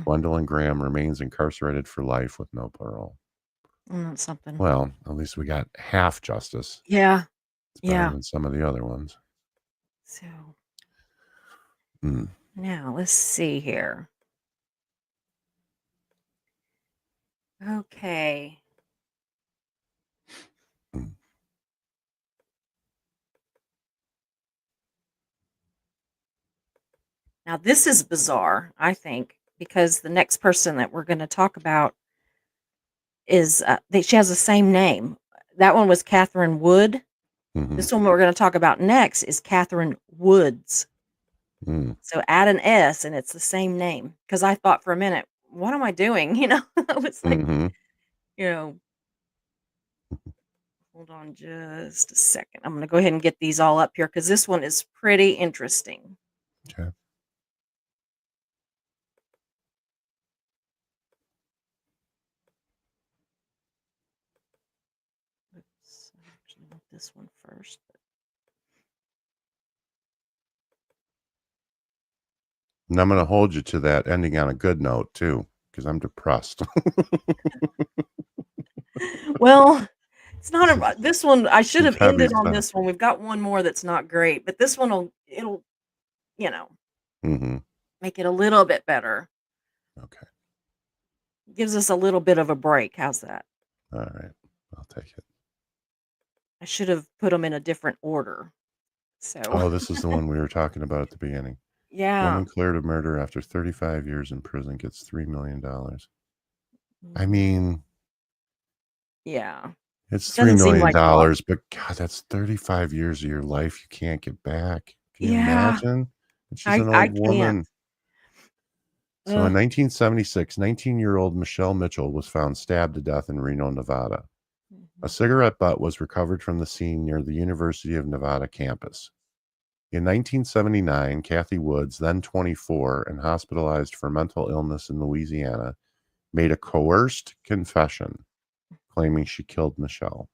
Gwendolyn Graham remains incarcerated for life with no parole.
That's something.
Well, at least we got half justice.
Yeah.
It's better than some of the other ones.
So
Mm.
now let's see here. Okay.
Mm.
Now this is bizarre, I think, because the next person that we're going to talk about is she has the same name. That one was Catherine Wood.
Mhm.
This one we're going to talk about next is Catherine Woods.
Mm.
So add an S and it's the same name. Because I thought for a minute, what am I doing? I was like,
Hmm.
you know, hold on just a second. I'm going to go ahead and get these all up here because this one is pretty interesting.
Okay.
Oops, I actually want this one first.
And I'm going to hold you to that ending on a good note too, because I'm depressed.
Well, it's not a this one. I should
It's
have
heavy
ended on
stuff.
this one. We've got one more that's not great, but this one it'll you know
Hmm.
make it a little bit better.
Okay.
Gives us a little bit of a break. How's that?
All right. I'll take it.
I should have put them in a different order. So,
Oh, this is the one we were talking about at the beginning.
yeah.
Woman cleared of murder after 35 years in prison gets $3 million. I
Mhm.
mean,
Yeah.
it's $3
Doesn't seem
million,
like a lot.
but God, that's 35 years of your life you can't get back. Can you
Yeah.
imagine? And she's
I
an
I
old
can't.
woman. So in
Ugh.
1976, 19-year-old Michelle Mitchell was found stabbed to death in Reno, Nevada. A
Mhm.
cigarette butt was recovered from the scene near the University of Nevada campus. In 1979, Kathy Woods, then 24 and hospitalized for mental illness in Louisiana, made a coerced confession claiming she killed Michelle.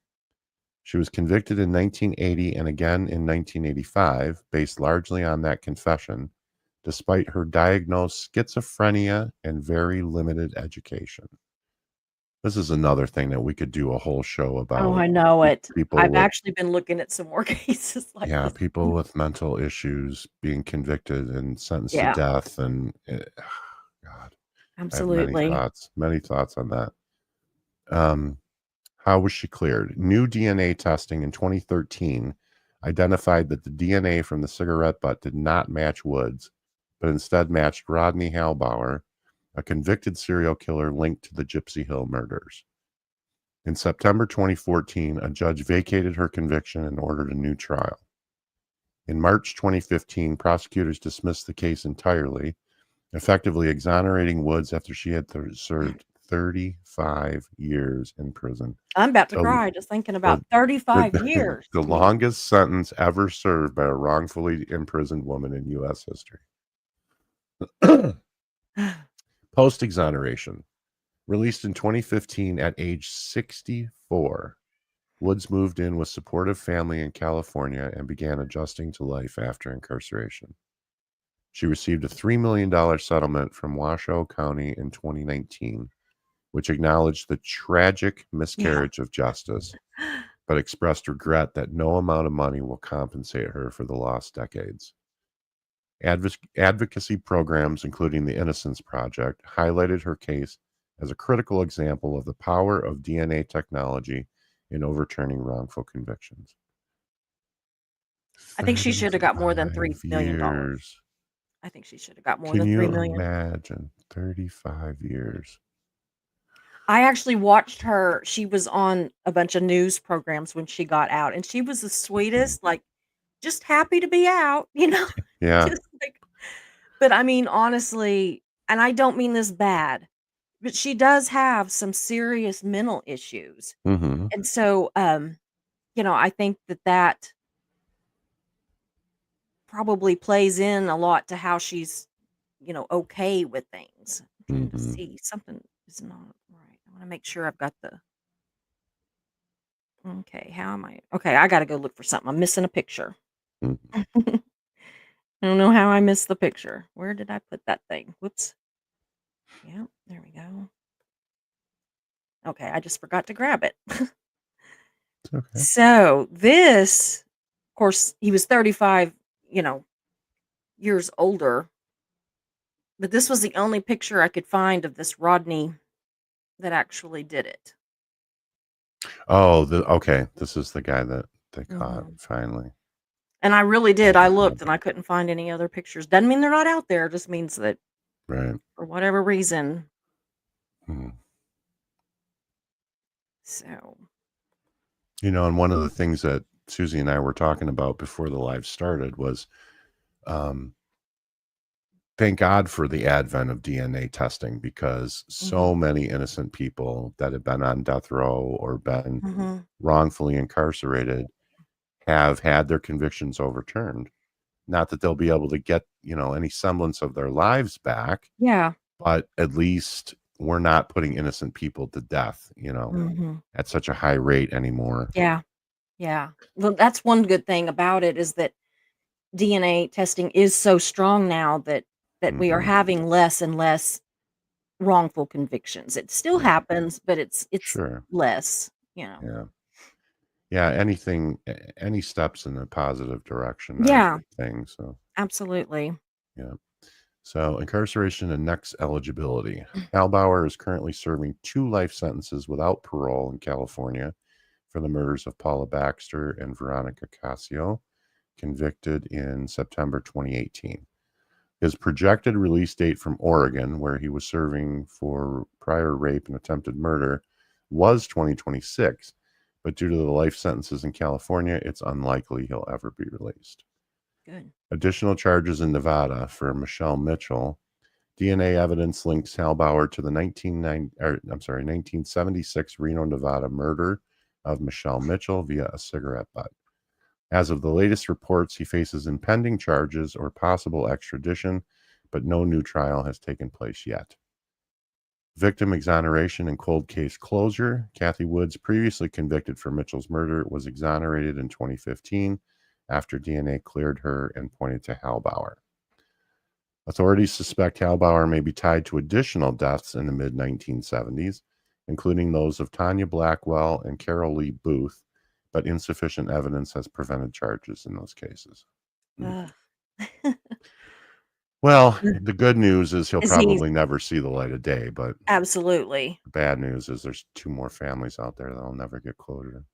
She was convicted in 1980 and again in 1985, based largely on that confession, despite her diagnosed schizophrenia and very limited education. This is another thing that we could do a whole show
Oh,
about.
I know it.
People
I've
with,
actually been looking at some more cases like
yeah,
this.
people with mental issues being convicted and sentenced to
Yeah,
death. And God, I have
absolutely.
many thoughts on that. Um, how was she cleared? New DNA testing in 2013 identified that the DNA from the cigarette butt did not match Woods, but instead matched Rodney Halbauer, a convicted serial killer linked to the Gypsy Hill murders. In September 2014, a judge vacated her conviction and ordered a new trial. In March 2015, prosecutors dismissed the case entirely, effectively exonerating Woods after she had served 35 years in prison.
I'm about to
The,
cry just thinking
the,
about 35
the,
years.
the longest sentence ever served by a wrongfully imprisoned woman in U.S. history. Post exoneration. Released in 2015 at age 64, Woods moved in with supportive family in California and began adjusting to life after incarceration. She received a $3 million settlement from Washoe County in 2019, which acknowledged the tragic
Yeah.
miscarriage of justice, but expressed regret that no amount of money will compensate her for the lost decades. Advocacy programs, including the Innocence Project, highlighted her case as a critical example of the power of DNA technology in overturning wrongful convictions.
I think she should have got more than $3
35
million.
years.
I think she should have got more
Can
than
you
3 million.
imagine 35 years?
I actually watched her. She was on a bunch of news programs when she got out, and she was the sweetest, like, just happy to be out,
Yeah.
just like but I mean, honestly, and I don't mean this bad, but she does have some serious mental issues.
Hmm.
And so, I think that probably plays in a lot to how she's, okay with things. I'm trying to
Hmm.
see, something is not right. I wanna make sure I've got the okay, how am I okay, I gotta go look for something. I'm missing a picture. I don't know how I missed the picture. Where did I put that thing? Whoops. Yeah, there we go. Okay, I just forgot to grab it.
It's okay.
So, this of course, he was 35, you know, years older, but this was the only picture I could find of this Rodney that actually did it.
Oh, okay. This is the guy that they caught
Mhm.
finally.
And I really did. I looked and I couldn't find any other pictures. Doesn't mean they're not out there, it just means that
Right.
for whatever reason.
Mhm.
So,
And one of the things that Susie and I were talking about before the live started was um, thank God for the advent of DNA testing, because so many innocent people that have been on death row or been
Mhm.
wrongfully incarcerated have had their convictions overturned. Not that they'll be able to get, any semblance of their lives back,
Yeah.
but at least we're not putting innocent people to death,
Mhm.
at such a high rate anymore.
Yeah. Yeah. Well, that's one good thing about it is that DNA testing is so strong now that we are
Mhm.
having less and less wrongful convictions. It still
Yeah,
happens, but it's
sure.
less, you know.
Yeah. Yeah, any steps in a positive direction are a
Yeah,
good thing, so,
absolutely.
yeah. So, incarceration and next eligibility. Hal Bauer is currently serving 2 life sentences without parole in California for the murders of Paula Baxter and Veronica Cascio, convicted in September 2018. His projected release date from Oregon, where he was serving for prior rape and attempted murder, was 2026, but due to the life sentences in California, it's unlikely he'll ever be released.
Good.
Additional charges in Nevada for Michelle Mitchell. DNA evidence links Hal Bauer to the 1976 Reno, Nevada murder of Michelle Mitchell via a cigarette butt. As of the latest reports, he faces impending charges or possible extradition, but no new trial has taken place yet. Victim exoneration and cold case closure. Kathy Woods, previously convicted for Mitchell's murder, was exonerated in 2015 after DNA cleared her and pointed to Hal Bauer. Authorities suspect Hal Bauer may be tied to additional deaths in the mid-1970s, including those of Tanya Blackwell and Carol Lee Booth, but insufficient evidence has prevented charges in those cases.
Ugh.
Well, the good news is he'll
Is he
probably never see the light of day, but
absolutely.
the bad news is there's 2 more families out there that'll never get closure.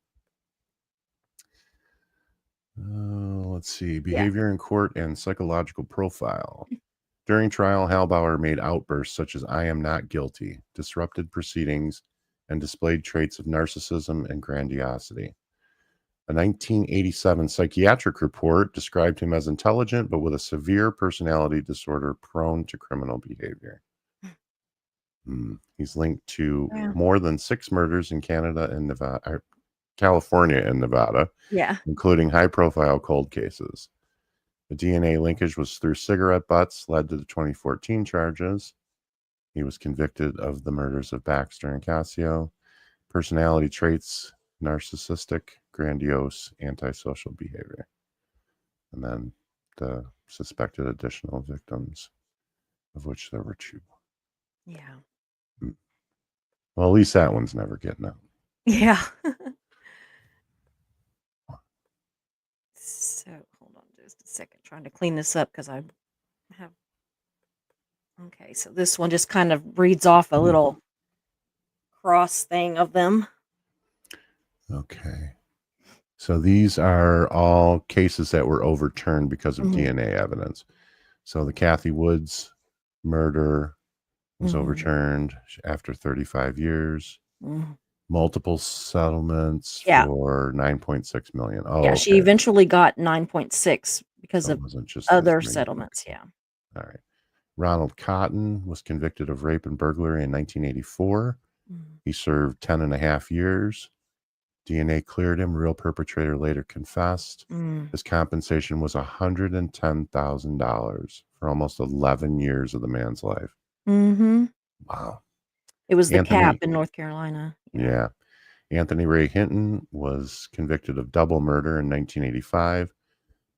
Let's see.
Yeah.
Behavior in court and psychological profile. During trial, Hal Bauer made outbursts such as "I am not guilty," disrupted proceedings, and displayed traits of narcissism and grandiosity. A 1987 psychiatric report described him as intelligent, but with a severe personality disorder prone to criminal behavior. He's linked to
Yeah.
more than 6 murders in Canada and Nevada, California and Nevada,
Yeah.
including high-profile cold cases. The DNA linkage was through cigarette butts, led to the 2014 charges. He was convicted of the murders of Baxter and Cascio. Personality traits: narcissistic, grandiose, antisocial behavior. And then the suspected additional victims, of which there were 2.
Yeah.
Well, at least that one's never getting out.
Yeah. So, hold on just a second. Trying to clean this up because I have. Okay, so this one just kind of reads off a little cross thing of them.
Okay. So these are all cases that were overturned because of
Mhm.
DNA evidence. So the Kathy Woods murder was
Mhm.
overturned after 35 years.
Mhm.
Multiple settlements
Yeah.
for 9.6 million. Oh,
Yeah,
okay.
she eventually got 9.6 because
So it
of
wasn't just the
other
3.
settlements, yeah.
All right. Ronald Cotton was convicted of rape and burglary in 1984.
Mhm.
He served 10.5 years. DNA cleared him. Real perpetrator later confessed.
Mm.
His compensation was $110,000 for almost 11 years of the man's life.
Mhm.
Wow.
It was the
Anthony,
cap in North Carolina.
yeah. Anthony Ray Hinton was convicted of double murder in 1985.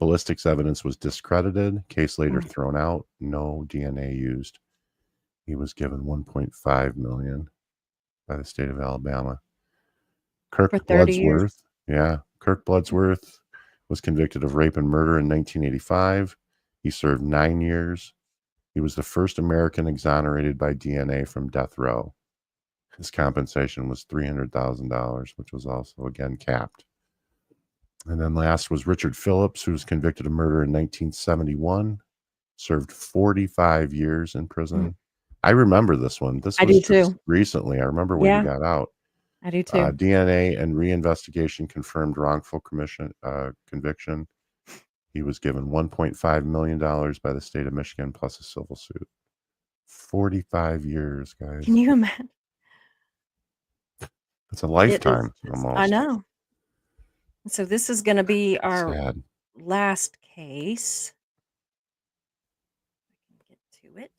Ballistics evidence was discredited. Case later
Mm.
thrown out. No DNA used. He was given $1.5 million by the state of Alabama.
For
Kirk
30 years.
Bloodsworth. Yeah. Kirk Bloodsworth was convicted of rape and murder in 1985. He served 9 years. He was the first American exonerated by DNA from death row. His compensation was $300,000, which was also again capped. And then last was Richard Phillips, who was convicted of murder in 1971, served 45 years in prison. I remember this one. This
I
was
do
just
too.
recently. I remember when he
Yeah,
got out.
I do too.
DNA and reinvestigation confirmed wrongful conviction. He was given $1.5 million by the state of Michigan plus a civil suit. 45 years, guys.
Can you imagine?
It's a
It is.
lifetime
I
almost.
know. So this is going to be our
Sad.
last case. I can get to it.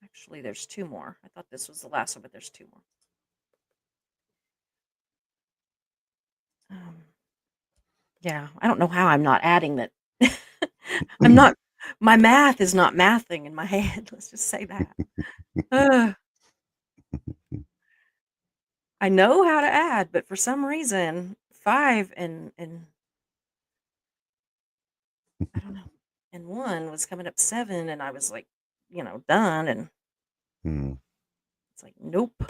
Actually, there's two more. I thought this was the last one, but there's two more. Yeah, I don't know how I'm not adding that. I'm not. My math is not mathing in my head. Let's just say that. I know how to add, but for some reason, 5 and I don't know, and 1 was coming up 7, and I was like, done, and
Hmm.
it's like, nope.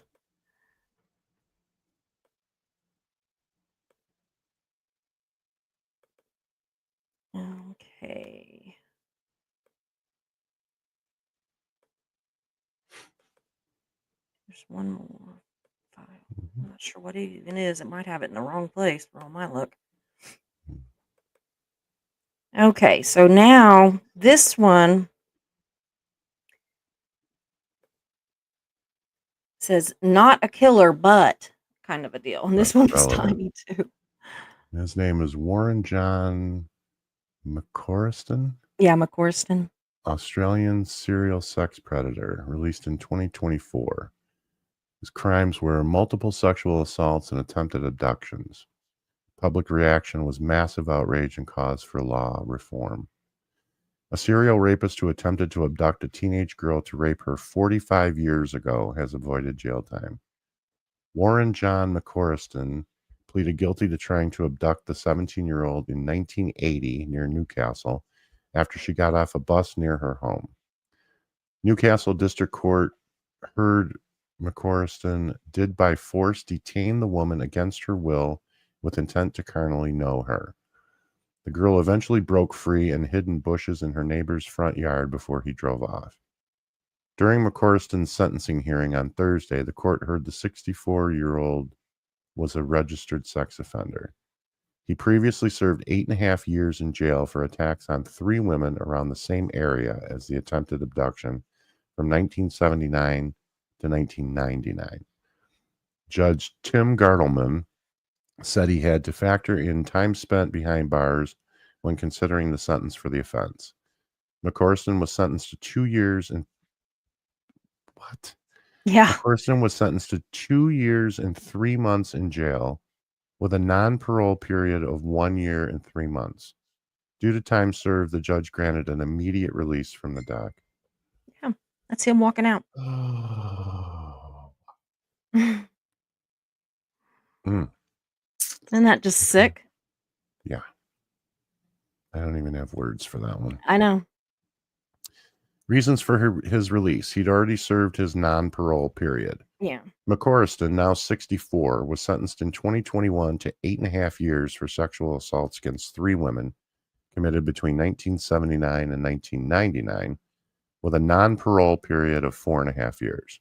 Okay. There's one more file. I'm not sure what it even is. It might have it in the wrong place for all my luck. Okay, so now this one says not a killer, but kind of a deal. And this one was
Relevant.
tiny too.
His name is Warren John McCorriston.
Yeah, McCorriston.
Australian serial sex predator, released in 2024. His crimes were multiple sexual assaults and attempted abductions. Public reaction was massive outrage and cause for law reform. A serial rapist who attempted to abduct a teenage girl to rape her 45 years ago has avoided jail time. Warren John McCorriston pleaded guilty to trying to abduct the 17-year-old in 1980 near Newcastle after she got off a bus near her home. Newcastle District Court heard McCorriston did by force detain the woman against her will with intent to carnally know her. The girl eventually broke free and hid in bushes in her neighbor's front yard before he drove off. During McCorriston's sentencing hearing on Thursday, the court heard the 64-year-old was a registered sex offender. He previously served 8.5 years in jail for attacks on 3 women around the same area as the attempted abduction from 1979 to 1999. Judge Tim Gartelman said he had to factor in time spent behind bars when considering the sentence for the offense. McCorriston was sentenced to 2 years and
Yeah.
McCorriston was sentenced to 2 years and 3 months in jail with a non-parole period of 1 year and 3 months. Due to time served, the judge granted an immediate release from the dock.
Yeah. That's him walking out. Isn't that just sick?
Yeah. I don't even have words for that one.
I know.
Reasons for his release. He'd already served his non-parole period.
Yeah.
McCorriston, now 64, was sentenced in 2021 to 8.5 years for sexual assaults against 3 women committed between 1979 and 1999, with a non-parole period of 4.5 years.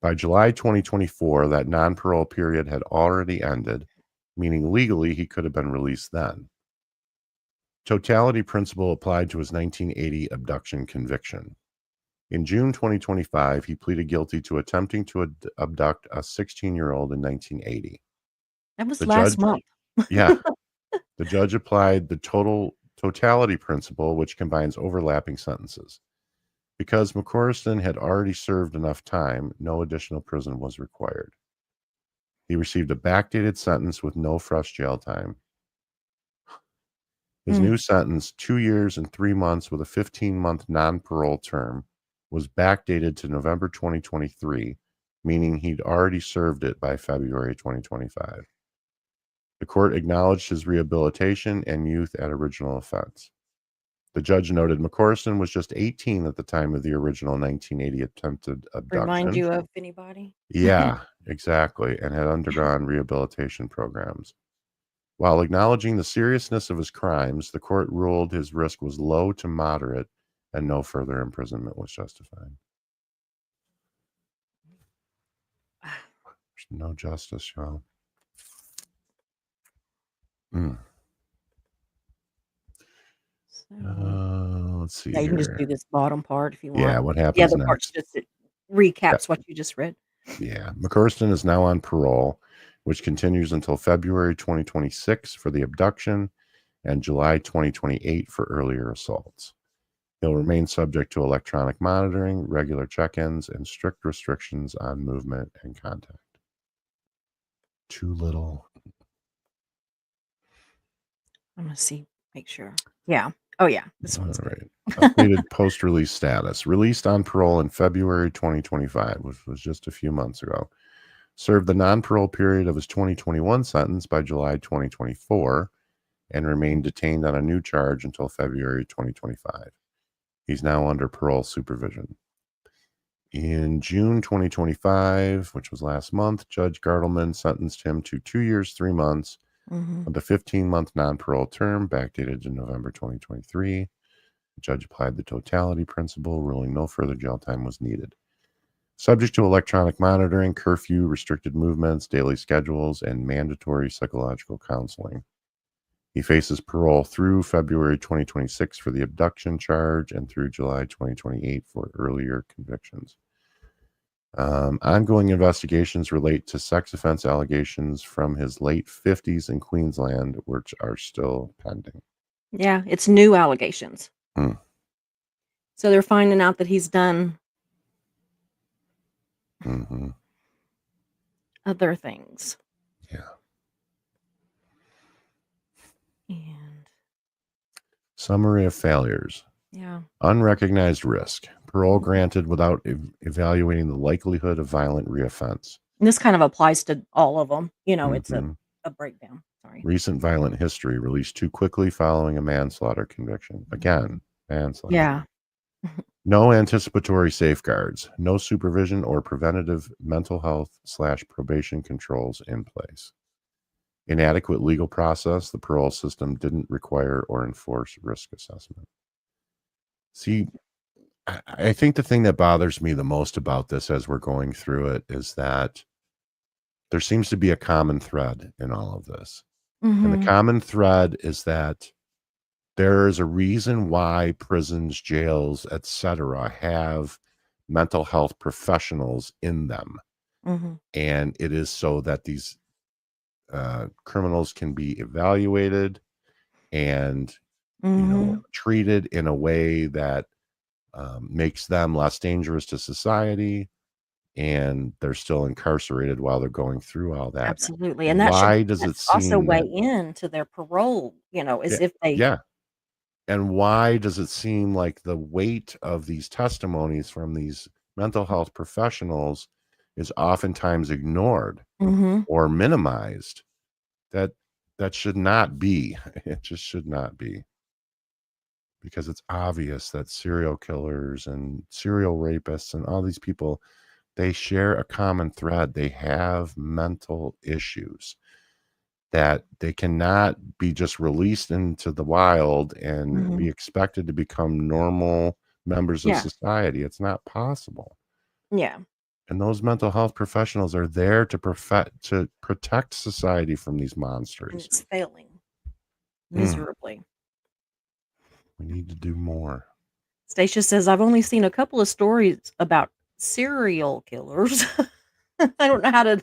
By July 2024, that non-parole period had already ended, meaning legally he could have been released then. Totality principle applied to his 1980 abduction conviction. In June 2025, he pleaded guilty to attempting to abduct a 16-year-old in 1980.
That was
The
last
judge-
month.
Yeah. The judge applied the totality principle, which combines overlapping sentences. Because McCorriston had already served enough time, no additional prison was required. He received a backdated sentence with no fresh jail time. His new sentence, 2 years and 3 months with a 15-month non-parole term, was backdated to November 2023, meaning he'd already served it by February 2025. The court acknowledged his rehabilitation and youth at original offense. The judge noted McCorriston was just 18 at the time of the original 1980 attempted abduction.
Remind you of anybody?
Yeah, exactly, and had undergone rehabilitation programs. While acknowledging the seriousness of his crimes, the court ruled his risk was low to moderate and no further imprisonment was justified. There's no justice, y'all. Mm.
So,
Let's see
yeah, you can just do
here.
this bottom part if you
Yeah,
want.
what
The
happens
other part's
next?
just it
Yeah,
recaps what you just read.
yeah. McCurston is now on parole, which continues until February 2026 for the abduction and July 2028 for earlier assaults. He'll remain subject to electronic monitoring, regular check-ins, and strict restrictions on movement and contact. Too little.
I'm gonna see, make sure. Yeah. Oh yeah, this
All
one's good.
right. Updated post-release status. Released on parole in February 2025, which was just a few months ago. Served the non-parole period of his 2021 sentence by July 2024 and remained detained on a new charge until February 2025. He's now under parole supervision. In June 2025, which was last month, Judge Gartelman sentenced him to 2 years, 3 months
Mhm.
of the 15-month non-parole term, backdated to November 2023. The judge applied the totality principle, ruling no further jail time was needed. Subject to electronic monitoring, curfew, restricted movements, daily schedules, and mandatory psychological counseling. He faces parole through February 2026 for the abduction charge and through July 2028 for earlier convictions. Ongoing investigations relate to sex offense allegations from his late 50s in Queensland, which are still pending.
Yeah, it's new allegations.
Hmm.
So they're finding out that he's done
Mm-hmm.
other things.
Yeah.
And
Summary of failures.
yeah.
Unrecognized risk. Parole granted without evaluating the likelihood of violent reoffense.
And this kind of applies to all of them. You know, it's
Mhm.
a breakdown. Sorry.
Recent violent history released too quickly following a manslaughter conviction. Again, manslaughter.
Yeah.
No anticipatory safeguards. No supervision or preventative mental health / probation controls in place. Inadequate legal process. The parole system didn't require or enforce risk assessment. See, I think the thing that bothers me the most about this as we're going through it is that there seems to be a common thread in all of this. And the
Mhm.
common thread is that there is a reason why prisons, jails, etc. have mental health professionals in them.
Mhm.
And it is so that these criminals can be evaluated and,
Mhm.
treated in a way that makes them less dangerous to society, and they're still incarcerated while they're going through all that.
Absolutely. And
Why does it
that's also
seem
weigh
that
into their parole,
yeah,
as if they
yeah, and why does it seem like the weight of these testimonies from these mental health professionals is oftentimes ignored
Mhm.
or minimized? That that should not be. It just should not be. Because it's obvious that serial killers and serial rapists and all these people, they share a common thread. They have mental issues that they cannot be just released into the wild and be
Mhm.
expected to become normal members of
Yeah.
society. It's not possible.
Yeah.
And those mental health professionals are there to protect society from these
And
monsters.
it's failing
Mm,
miserably.
we need to do more.
Stacia says, "I've only seen a couple of stories about serial killers." I don't know how to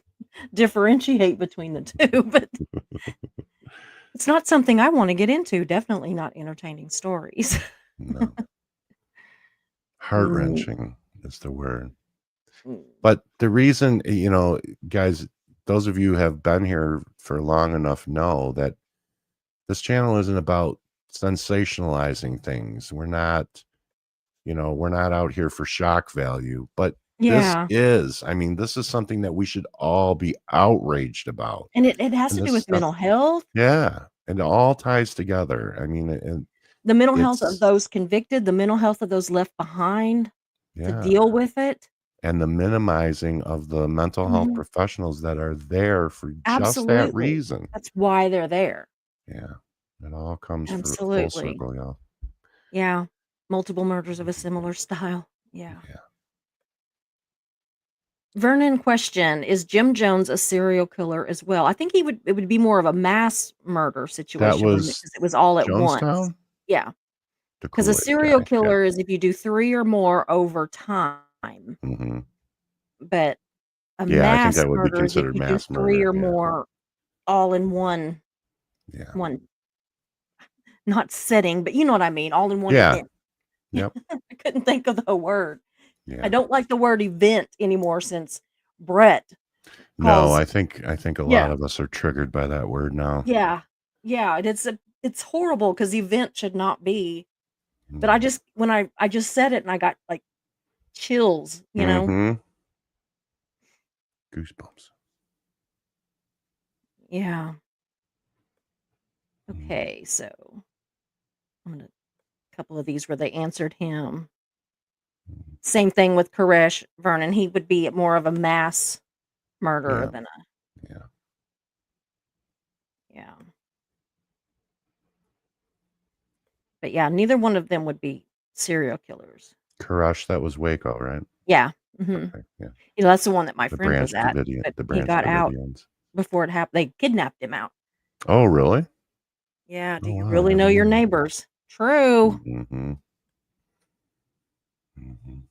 differentiate between the 2, but it's not something I wanna get into, definitely not entertaining stories.
No. Heart
Mm,
wrenching is the word.
mm.
But the reason, guys, those of you who have been here for long enough know that this channel isn't about sensationalizing things. We're not out here for shock value, but
Yeah,
this is something that we should all be outraged about.
and it has
And
to do
this
with
stuff,
mental health,
yeah, and it all ties together. I mean, and
the mental health of
it's,
those convicted, the mental health of those left behind to
yeah,
deal with it.
and the minimizing of the mental health
Mhm.
professionals that are there for just that
Absolutely.
reason.
That's why they're there.
Yeah, it all comes full
Absolutely.
circle, y'all.
Yeah. Multiple murders of a similar style. Yeah.
Yeah.
Vernon question, is Jim Jones a serial killer as well? I think it would be more of a mass murder
That
situation
was
because it was all at once.
Jonestown?
Yeah,
The
because a
Kool-Aid
serial
guy. Yeah.
killer is if you do 3 or more over time,
Hmm.
but a
Yeah, I think
mass
that would be
murder is if
considered
you do
mass
3
murder.
or
Yeah.
more all in
Yeah.
one not setting, but you know what I mean, all in one
Yeah.
event.
Yep.
I couldn't think of the word. I
Yeah.
don't like the word event anymore since Brett
No,
calls.
I think a lot
Yeah.
of us are triggered by that word now.
Yeah. Yeah, and it's horrible because event should not be, but I
No.
just when I just said it and I got, like, chills, you know?
Mhm. Goosebumps.
Yeah.
Mhm.
Okay, so I'm gonna couple of these where they answered him.
Mhm.
Same thing with Koresh Vernon, he would be more of a mass murderer
Yeah.
than a
Yeah.
yeah. But, yeah, neither one of them would be serial killers.
Koresh, that was Waco, right?
Yeah, mhm.
Okay. Yeah.
You know, that's the one that my
The
friend was
Branch
at,
Davidian,
but
the
he
Branch
got out
Davidians.
before it happened. They kidnapped him out.
Oh, really?
Yeah, do
Oh,
you
wow, I
really
never
know your
knew that.
neighbors? True.
Mhm. Mhm.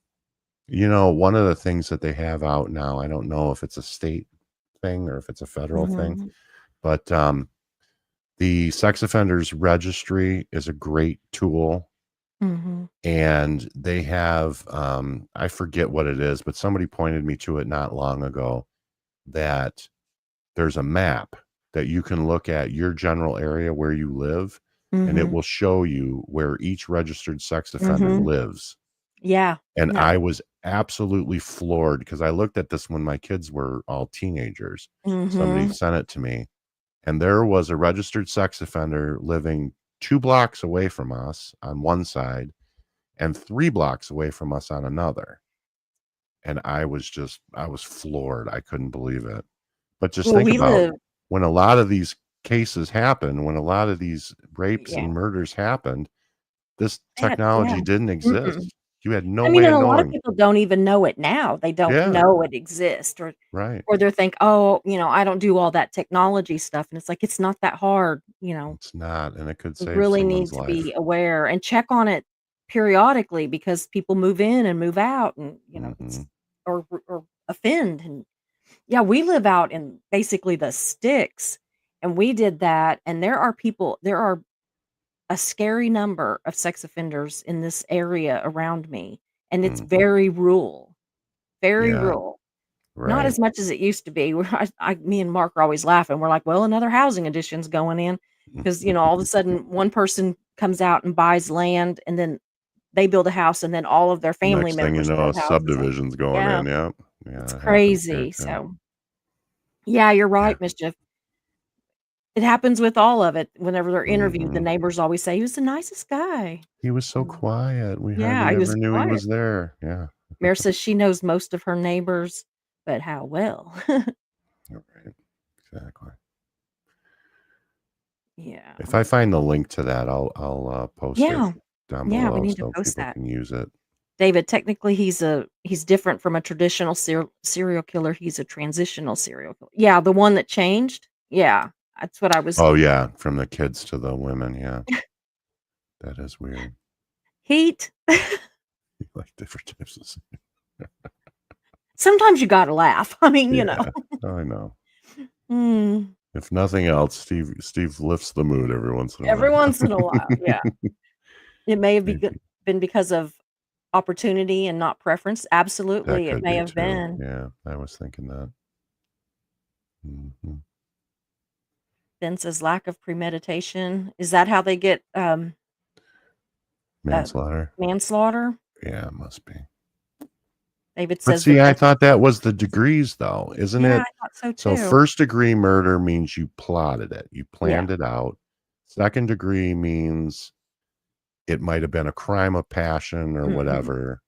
You know, one of the things that they have out now, I don't know if it's a state thing or if it's a federal thing,
Mhm,
but the sex offenders registry is a great tool,
mhm,
and they have I forget what it is, but somebody pointed me to it not long ago, that there's a map that you can look at your general area where you live, and it
mhm,
will show you where each registered sex offender
mhm.
lives.
Yeah,
And
yeah.
I was absolutely floored because I looked at this when my kids were all teenagers. Somebody
Mhm.
sent it to me, and there was a registered sex offender living 2 blocks away from us on one side and 3 blocks away from us on another. And I was floored. I couldn't believe it. But just
Well,
think
we
about
live
when a lot of these cases happen, when a lot of these rapes
yeah,
and murders happened, this
yeah.
technology didn't
Mm-mm.
exist. You had no
I mean,
way
and
of
a lot of
knowing.
people don't even know it now. They don't
Yeah,
know it exists
right.
or they think, "Oh, I don't do all that technology stuff," and it's like, it's not that hard, you know?
It's not, and it could
You
save
really
someone's
need to be
life.
aware and check on it periodically because people move in and move out and, it's
Mhm.
or offend, and yeah, we live out in basically the sticks, and we did that, and there are a scary number of sex offenders in this area around me, and it's
Mhm.
very rural, very
Yeah,
rural. Not
right.
as much as it used to be, where me and Mark are always laughing, we're like, "Well, another housing addition's going in," 'cause, all of a sudden, one person comes out and buys land, and then they build a house, and then all of their family
Next thing you
members
know, a
build houses on
subdivision's going
yeah,
in, yep.
it's
Yeah, it happens here
crazy,
too.
so yeah, you're
Yeah.
right, Mischief. It happens with all of it. Whenever they're interviewed, the
Mhm.
neighbors always say, "He was the nicest guy."
He was so
Mm.
quiet, we
Yeah,
hardly
he was
ever knew he
quiet.
was there. Yeah.
Mare says she knows most of her neighbors, but how well?
You're right. Exactly.
Yeah.
If I find the link to that, I'll post it
Yeah.
down
Yeah, we
below
need to
so
post
people
that.
can use it.
David, technically, he's different from a traditional serial killer, he's a transitional serial killer. Yeah, the one that changed? Yeah, that's what I was
Oh, yeah, from the kids to the women, yeah. That is weird.
Heat.
Like different types of
Sometimes you gotta laugh. I mean,
yeah, I know.
Mm,
If nothing else, Steve lifts the mood every once in a
every
while.
once in a while, yeah. It may have
Maybe
been because of opportunity and not preference.
that
Absolutely, it
could
may
be
have
too.
been.
Yeah, I was thinking that. Mhm.
Ben says lack of premeditation. Is that how they get, uh,
Manslaughter?
manslaughter?
Yeah, it must be.
David
But
says the
see, I
best
thought that was the degrees though, isn't
yeah,
it?
I thought so
So
too.
first degree murder means you plotted it, you
Yeah.
planned it out. Second degree means it might have been a crime of passion or
Mhm,
whatever.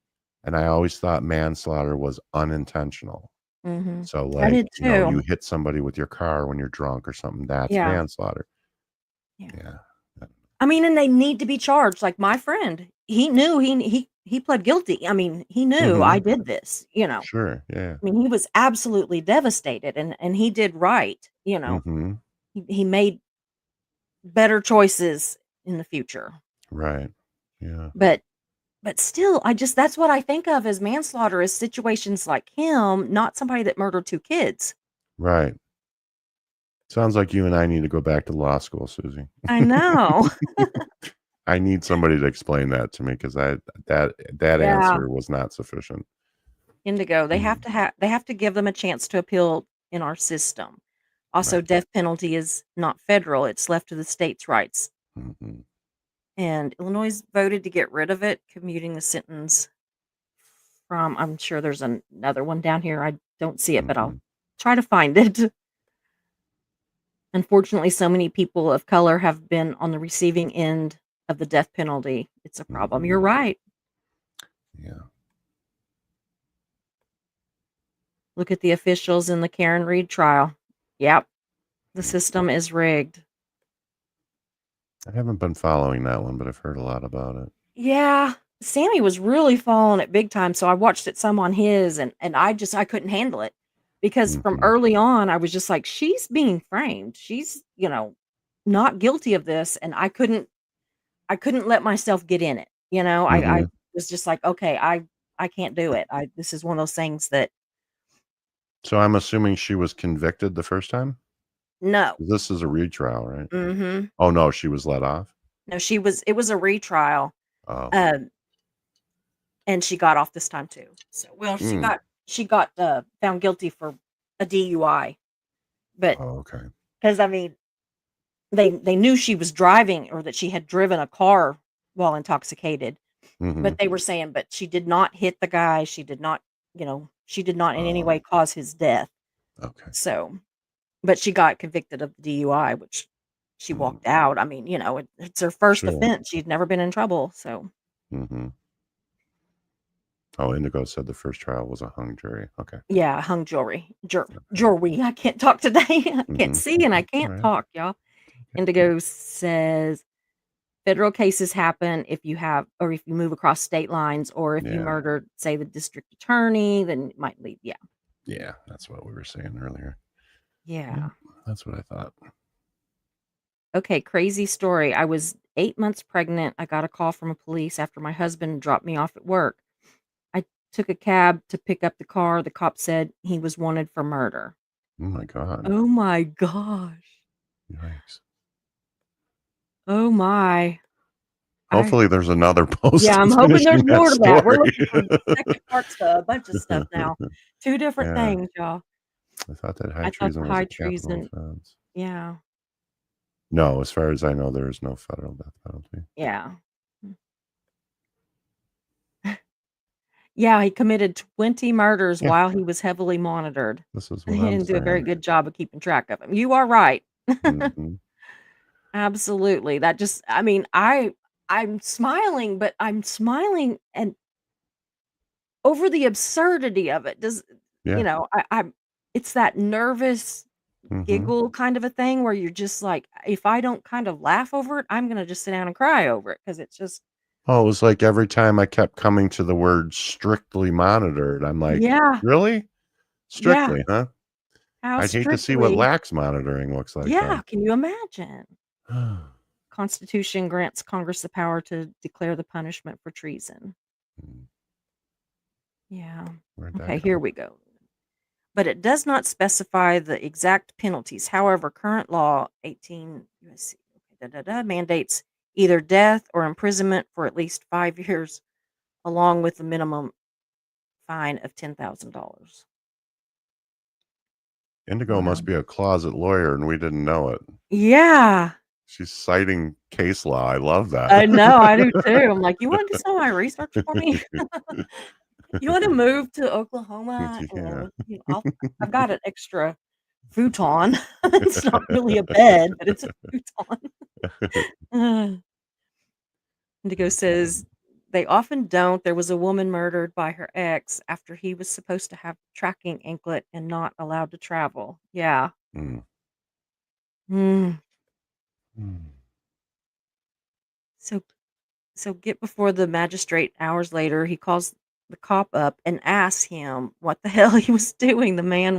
And I always thought manslaughter was unintentional.
mhm.
So,
I
like,
did
you
too.
hit somebody with your car when you're drunk or something, that's
Yeah,
manslaughter.
yeah.
Yeah.
I mean, and they need to be charged, like my friend, he knew he pled guilty. I mean, he knew I
Hmm.
did this, you know.
Sure. Yeah.
I mean, he was absolutely devastated and he did right, you know.
Hmm.
He made better choices in the future.
Right. Yeah.
But still, I just that's what I think of as manslaughter is situations like him, not somebody that murdered 2 kids.
Right. Sounds like you and I need to go back to law school, Susie.
I know.
I need somebody to explain that to me because that
Yeah.
answer was not sufficient.
Indigo,
Mm,
they have to give them a chance to appeal in our system. Also,
right.
death penalty is not federal, it's left to the states' rights.
Hmm.
And Illinois voted to get rid of it, commuting the sentence from I'm sure there's another one down here. I don't see it, but I'll
Hmm.
try to find it. Unfortunately, so many people of color have been on the receiving end of the death penalty. It's a problem. You're
Hmm.
right.
Yeah.
Look at the officials in the Karen Reed trial. Yep, the
Mm.
system is rigged.
I haven't been following that one, but I've heard a lot about it.
Yeah, Sammy was really falling it big time, so I watched it some on his and I couldn't handle it because from
Hmm.
early on I was just like she's being framed. She's, you know, not guilty of this and I couldn't let myself get in it. You know, I
Hmm.
was just like, okay, I can't do it. I this is one of those things that
So I'm assuming she was convicted the first time.
no.
This is a retrial, right?
Mhm.
Oh no, she was let off.
No, it was a retrial.
Oh.
Um and she got off this time too. So, well,
Mm.
she got found guilty for a DUI. But
Oh, okay.
because I mean, they knew she was driving or that she had driven a car while intoxicated,
Hmm.
but they were saying, but she did not hit the guy. She did not, you know, she did not in any
Oh,
way cause his death.
okay.
So, but she got convicted of the DUI, which she
Mm.
walked out. I mean, you know, it's her first
Sure.
offense. She'd never been in trouble. So,
Hmm. Oh, Indigo said the first trial was a hung jury. Okay.
yeah, hung jewelry. I can't talk today. I can't
Hmm.
see and I
All
can't
right.
talk, y'all.
Okay.
Indigo says federal cases happen if you have or if you move across state lines or if you
Yeah.
murdered, say, the district attorney, then it might lead yeah.
Yeah. That's what we were saying earlier. Yeah.
Yeah.
That's what I thought.
Okay, crazy story. I was 8 months pregnant. I got a call from a police after my husband dropped me off at work. I took a cab to pick up the car. The cop said he was wanted for murder.
Oh my God.
Oh my gosh.
Yikes.
Oh my. I
Hopefully there's another post
Yeah, I'm
to
hoping there's
finishing that
more to that. We're
story.
looking for second parts to a bunch of stuff now. 2 different
Yeah.
things, y'all.
I thought that high
I thought
treason
the
was a
high
capital
treason
offense.
yeah,
No, as far as I know, there is no federal death penalty.
yeah. Yeah, he committed 20 murders
Yeah.
while he was heavily monitored.
This is
He
what I'm
didn't do a very
saying.
good job of keeping track of him. You are right.
Hmm.
Absolutely. That just I mean, I'm smiling, but I'm smiling and over the absurdity of it. Does you
Yeah.
know, I'm it's that nervous
Hmm.
giggle kind of a thing where you're just like, if I don't kind of laugh over it, I'm gonna just sit down and cry over it because it's just
Oh, it was like every time I kept coming to the word strictly monitored, I'm like,
yeah,
really?
yeah.
Strictly, huh?
How
I'd hate to see what
strictly
lax monitoring looks like
yeah,
then.
can you imagine? Constitution grants Congress the power to declare the punishment for treason.
Hmm.
Yeah.
Where'd that
Okay,
come
here we go. But it does not specify the exact penalties. However, current law 18 USC mandates either death or imprisonment for at least 5 years along with the minimum fine of $10,000.
Indigo
Wow.
must be a closet lawyer and we didn't know it.
Yeah.
She's citing case law. I love that.
I know, I do too. I'm like, "You wanna do some of my research for me? You wanna move to Oklahoma
Yeah.
and, you know, I've got an extra futon." It's not really a bed, but it's a futon. Indigo
That's funny.
says, "They often don't. There was a woman murdered by her ex after he was supposed to have tracking anklet and not allowed to travel." Yeah.
Mm.
Mm.
Mm.
So So get before the magistrate hours later. He calls the cop up and asks him what the hell he was doing. The man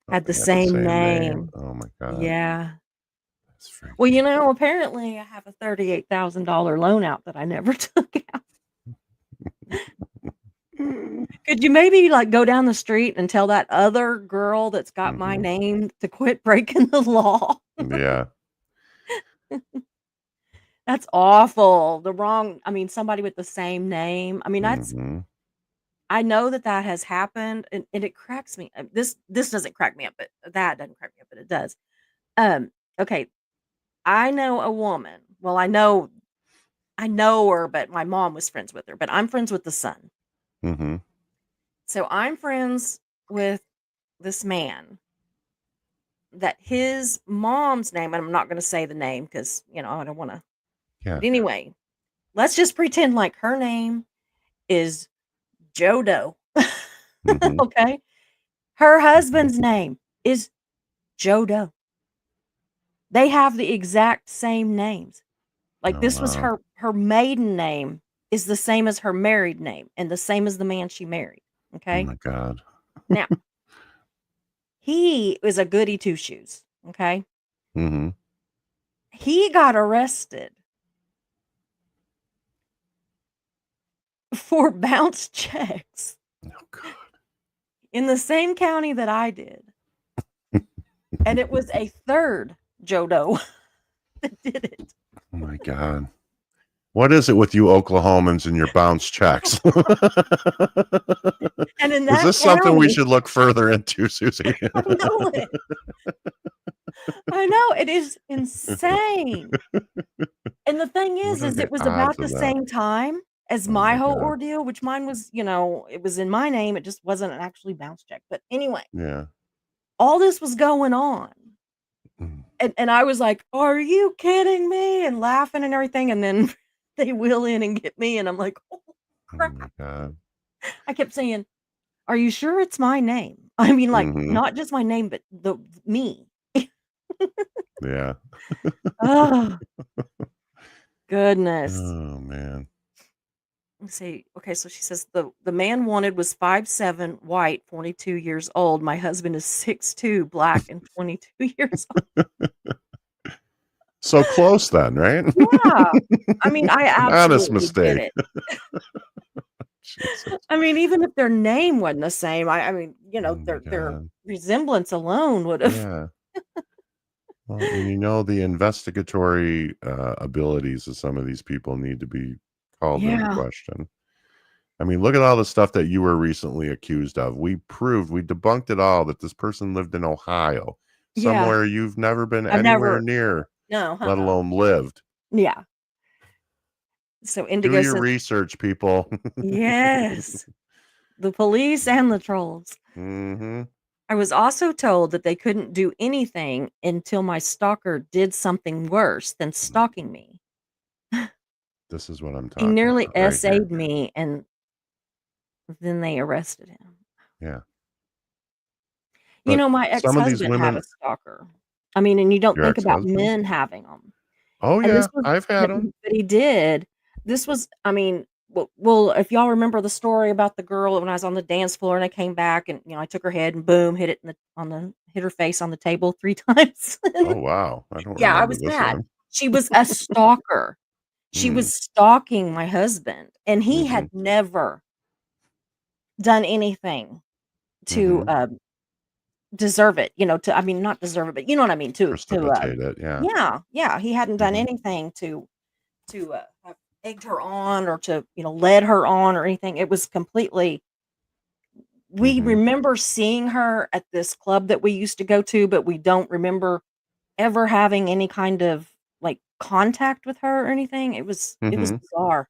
had the
They had the
same
same name.
name.
Oh my god,
Yeah.
that's
Well,
freaky.
apparently I have a $38,000 loan out that I never took out. Could you maybe like go down the street and tell that other girl that's got my
Mhm.
name to quit breaking the law?
Yeah.
That's awful. Somebody with the same name.
Mhm.
I know that that has happened, and it cracks me. This doesn't crack me up, but that doesn't crack me up, but it does. Okay, I know a woman. Well, I know her, but my mom was friends with her. But I'm friends with the son.
Mhm.
So I'm friends with this man that his mom's name, and I'm not going to say the name because I don't want to.
Yeah.
But anyway, let's just pretend like her name is Joe Doe.
Mhm.
Okay, her
Mhm.
husband's name is Joe Doe. They have the exact same names. Like,
Oh,
this was
wow.
her maiden name is the same as her married name and the same as the man she married,
Oh
okay?
my god.
Now, he is a goody two-shoes, okay?
Mhm.
He got arrested for bounce checks
Oh god.
in the same county that I did, and it was a third Joe Doe that did it.
Oh my god. What is it with you Oklahomans and your bounce checks?
And in
Is
that
this something we
county
should look further into, Susie?
I know it. I know, it is insane. And the thing
What are
is
the
it was
odds
about the
of that?
same time as
Oh
my
my
whole
god.
ordeal, which mine was, it was in my name, it just wasn't an actually bounce check, but anyway,
Yeah.
all this was going on,
Mm.
and I was like, "Are you kidding me?" and laughing and everything, and then they wheel in and get me, and I'm like, "Oh,
Oh
crap."
my god.
I kept saying, "Are you sure it's my name?" I mean, like,
Mhm.
not just my name, but the me.
Yeah.
Oh, goodness.
Oh man.
Let's see. Okay, so she says the man wanted was 5'7", white, 42 years old. My husband is 6'2", black, and 22 years old.
So close then, right?
Yeah. I
An honest
absolutely get
mistake.
it.
Jesus.
Even if their name wasn't the same,
Oh my
their
god.
resemblance alone would have.
Yeah. Well, and the investigatory abilities of some of these people need to be called into
Yeah.
question. I mean, look at all the stuff that you were recently accused of. We debunked it all that this person lived in Ohio,
Yeah.
somewhere you've never been
I've
anywhere
never
near,
no,
let
uh-uh.
alone lived.
Yeah. So
Do
Indigo
your
says,
research, people.
yes, the police and the trolls.
Hmm.
I was also told that they couldn't do anything until my stalker did something worse than stalking me.
This is what I'm
He
talking
nearly
about right here.
essayed me, and then they arrested him.
Yeah. But
My
some of these
ex-husband had
women,
a stalker. And you don't
your
think about
ex-husband?
men having them.
Oh
And this
yeah,
was
I've had
but
them.
but he did. This was well, if y'all remember the story about the girl when I was on the dance floor and I came back and, I took her head and boom, hit her face on the table 3 times.
Oh wow, I don't
Yeah, I
remember
was
this
mad.
one.
She was a stalker. She
Mm,
was stalking my husband, and he
mm-hmm,
had never done anything to,
mm-hmm.
deserve it, not deserve it, but you know what I mean,
Precipitate it, yeah.
yeah, yeah, he hadn't done
Mm-hmm,
anything to have egged her on or to, led her on or anything. It was completely we
mm-hmm.
remember seeing her at this club that we used to go to, but we don't remember ever having any kind of, like, contact with her or anything. It was
Mm-hmm.
bizarre.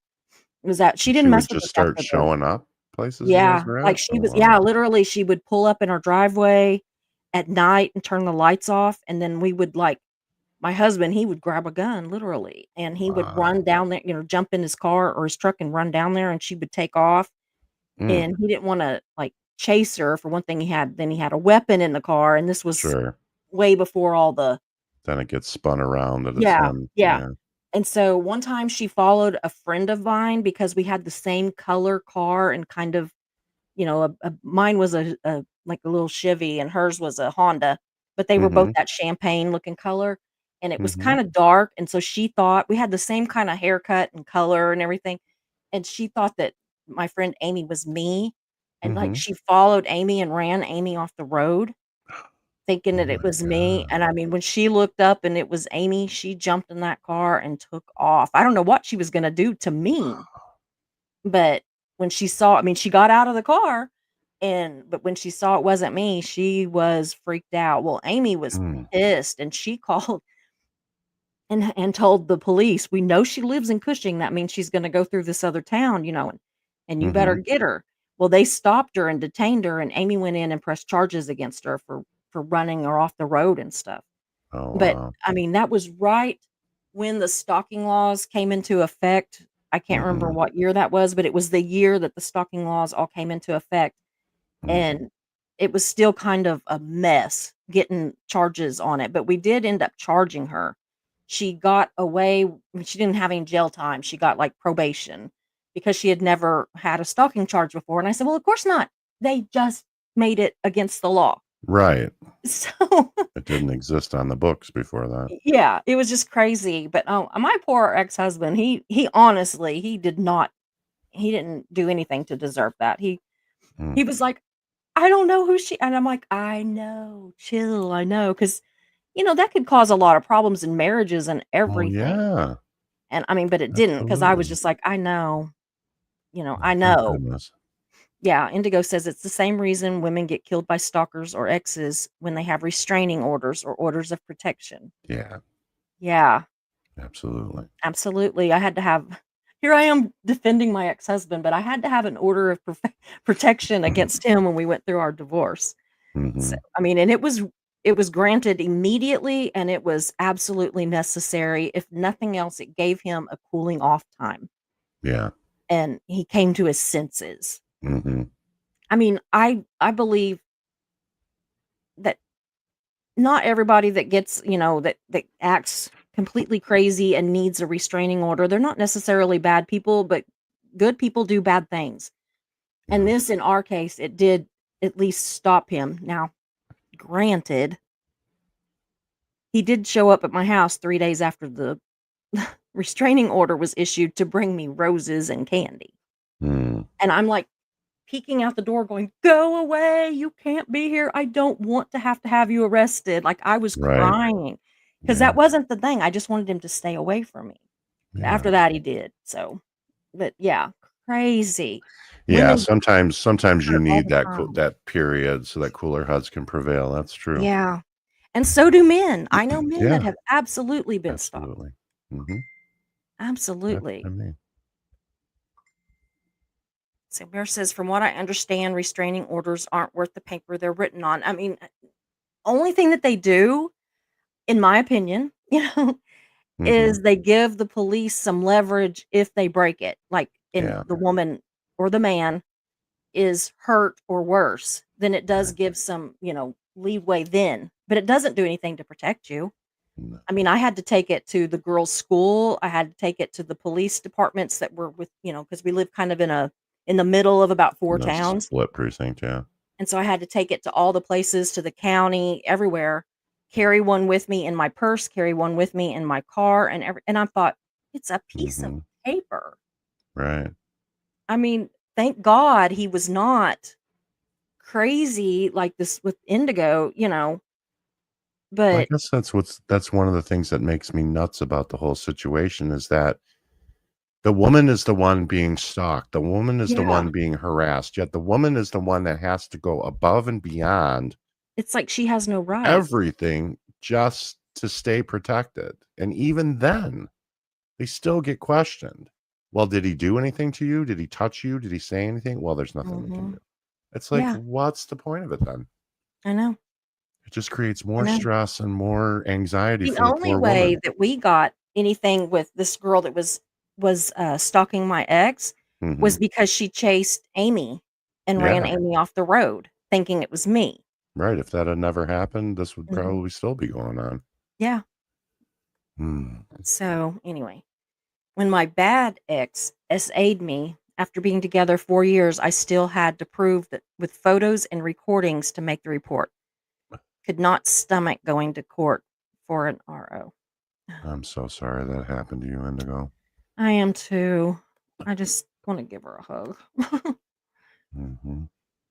It was that she
She
didn't
would
mess with
just
us
start
after the
showing up places you guys
yeah,
were
like,
at.
she
Oh
was
wow.
literally, she would pull up in our driveway at night and turn the lights off, and then we would, like my husband, he would grab a gun, literally, and he would run
Wow.
down there, jump in his car or his truck and run down there, and she would take off,
Mm,
and he didn't wanna, like, chase her. For one thing, he had a weapon in the car, and this was
sure.
way before all the
Then it gets spun around that it's
yeah,
him.
yeah.
Yeah.
And so one time she followed a friend of mine because we had the same color car and kind of, mine was a like a little Chevy and hers was a Honda, but they were both
Mhm.
that champagne looking color and it was
Mhm.
kind of dark. And so she thought we had the same kind of haircut and color and everything. And she thought that my friend Amy was me. And like
Mhm.
she followed Amy and ran Amy off the road thinking
Oh
that it
my
was me,
god.
and I mean, when she looked up and it was Amy, she jumped in that car and took off. I don't know what she was gonna do to me, but when she saw I mean, she got out of the car, but when she saw it wasn't me, she was freaked out. Well, Amy was
Mm.
pissed, and she called and told the police, "We know she lives in Cushing, that means she's gonna go through this other town, and you better
Mhm.
get her." Well, they stopped her and detained her, and Amy went in and pressed charges against her for running her off the road and stuff.
Oh,
But,
wow.
I mean, that was right when the stalking laws came into effect. I can't remember
Mhm.
what year that was, but it was the year that the stalking laws all came into effect,
Mhm.
and it was still kind of a mess getting charges on it, but we did end up charging her. She got away she didn't have any jail time, she got, like, probation because she had never had a stalking charge before, and I said, "Well, of course not. They just made it against the law."
Right.
So
It didn't exist on the books before that.
yeah, it was just crazy, but, my poor ex-husband, he honestly, he didn't do anything to deserve that.
Mm.
He was like, "I don't know who she," and I'm like, "I know, chill, I know, because that could cause a lot of problems in marriages and
Oh,
everything,
yeah.
and, I mean, but it didn't because I was
Absolutely.
just like, "I know, I
Thank
know."
goodness.
Yeah, Indigo says it's the same reason women get killed by stalkers or exes when they have restraining orders or orders of protection.
Yeah,
Yeah.
absolutely.
Absolutely, I had to have here I am defending my ex-husband, but I had to have an order of protection against him when we went through our divorce. So,
Mhm.
I mean, and it was granted immediately, and it was absolutely necessary. If nothing else, it gave him a cooling off time,
Yeah.
and he came to his senses.
Mhm.
I mean, I believe that not everybody that gets, that acts completely crazy and needs a restraining order, they're not necessarily bad people, but good people do bad things. And
Yeah.
this, in our case, it did at least stop him. Now, granted, he did show up at my house 3 days after the restraining order was issued to bring me roses and candy.
Mm.
And I'm like peeking out the door going, "Go away. You can't be here. I don't want to have you arrested." Like I was
Right.
crying because
Yeah.
that wasn't the thing. I just wanted him to stay away from me. But
Yeah.
after that, he did. So, but yeah, crazy.
Yeah,
Women
sometimes you
hurt all
need
the
that
time.
that period so that cooler heads can prevail. That's true.
Yeah. And so do men. I know men that
Yeah,
have absolutely been stalked.
absolutely. Mhm. That I
Absolutely.
mean,
So Bear says, from what I understand, restraining orders aren't worth the paper they're written on. I mean, only thing that they do, in my opinion,
mhm.
is they give the police some leverage if they break it. Like, in
Yeah.
the woman or the man is hurt or worse, then it does
Right.
give some, leeway then, but it doesn't do anything to protect you.
No,
I mean, I had to take it to the girls' school. I had to take it to the police departments that were with, because we live kind of in the middle of about 4
no
towns.
split precinct, yeah.
And so I had to take it to all the places, to the county, everywhere, carry one with me in my purse, carry one with me in my car, and I thought, "It's a piece of
Mhm.
paper."
Right.
I mean, thank God he was not crazy like this with Indigo,
Well, I
but
guess that's one of the things that makes me nuts about the whole situation is that the woman is the one being stalked. The woman is the
yeah,
one being harassed, yet the woman is the one that has to go above and beyond
it's like she has no rights.
everything just to stay protected. And even then, they still get questioned. Well, did he do anything to you? Did he touch you? Did he say anything? Well, there's nothing we can do.
Mhm.
It's like,
Yeah,
what's the point of it then?
I know,
It just creates
I
more
know.
stress and more anxiety
The
for the
only
poor
way
woman.
that we got anything with this girl that was stalking my ex was
Mhm.
because she chased Amy and ran
Yeah,
Amy off the road thinking it was me.
right. If that had never happened, this would
Mhm.
probably still be going on.
Yeah,
Mm.
So, anyway, when my bad ex SA'd me after being together 4 years, I still had to prove that with photos and recordings to make the report. Could not stomach going to court for an RO.
I'm so sorry that happened to you, Indigo.
I am too. I just want to give her a hug.
Mm-hmm.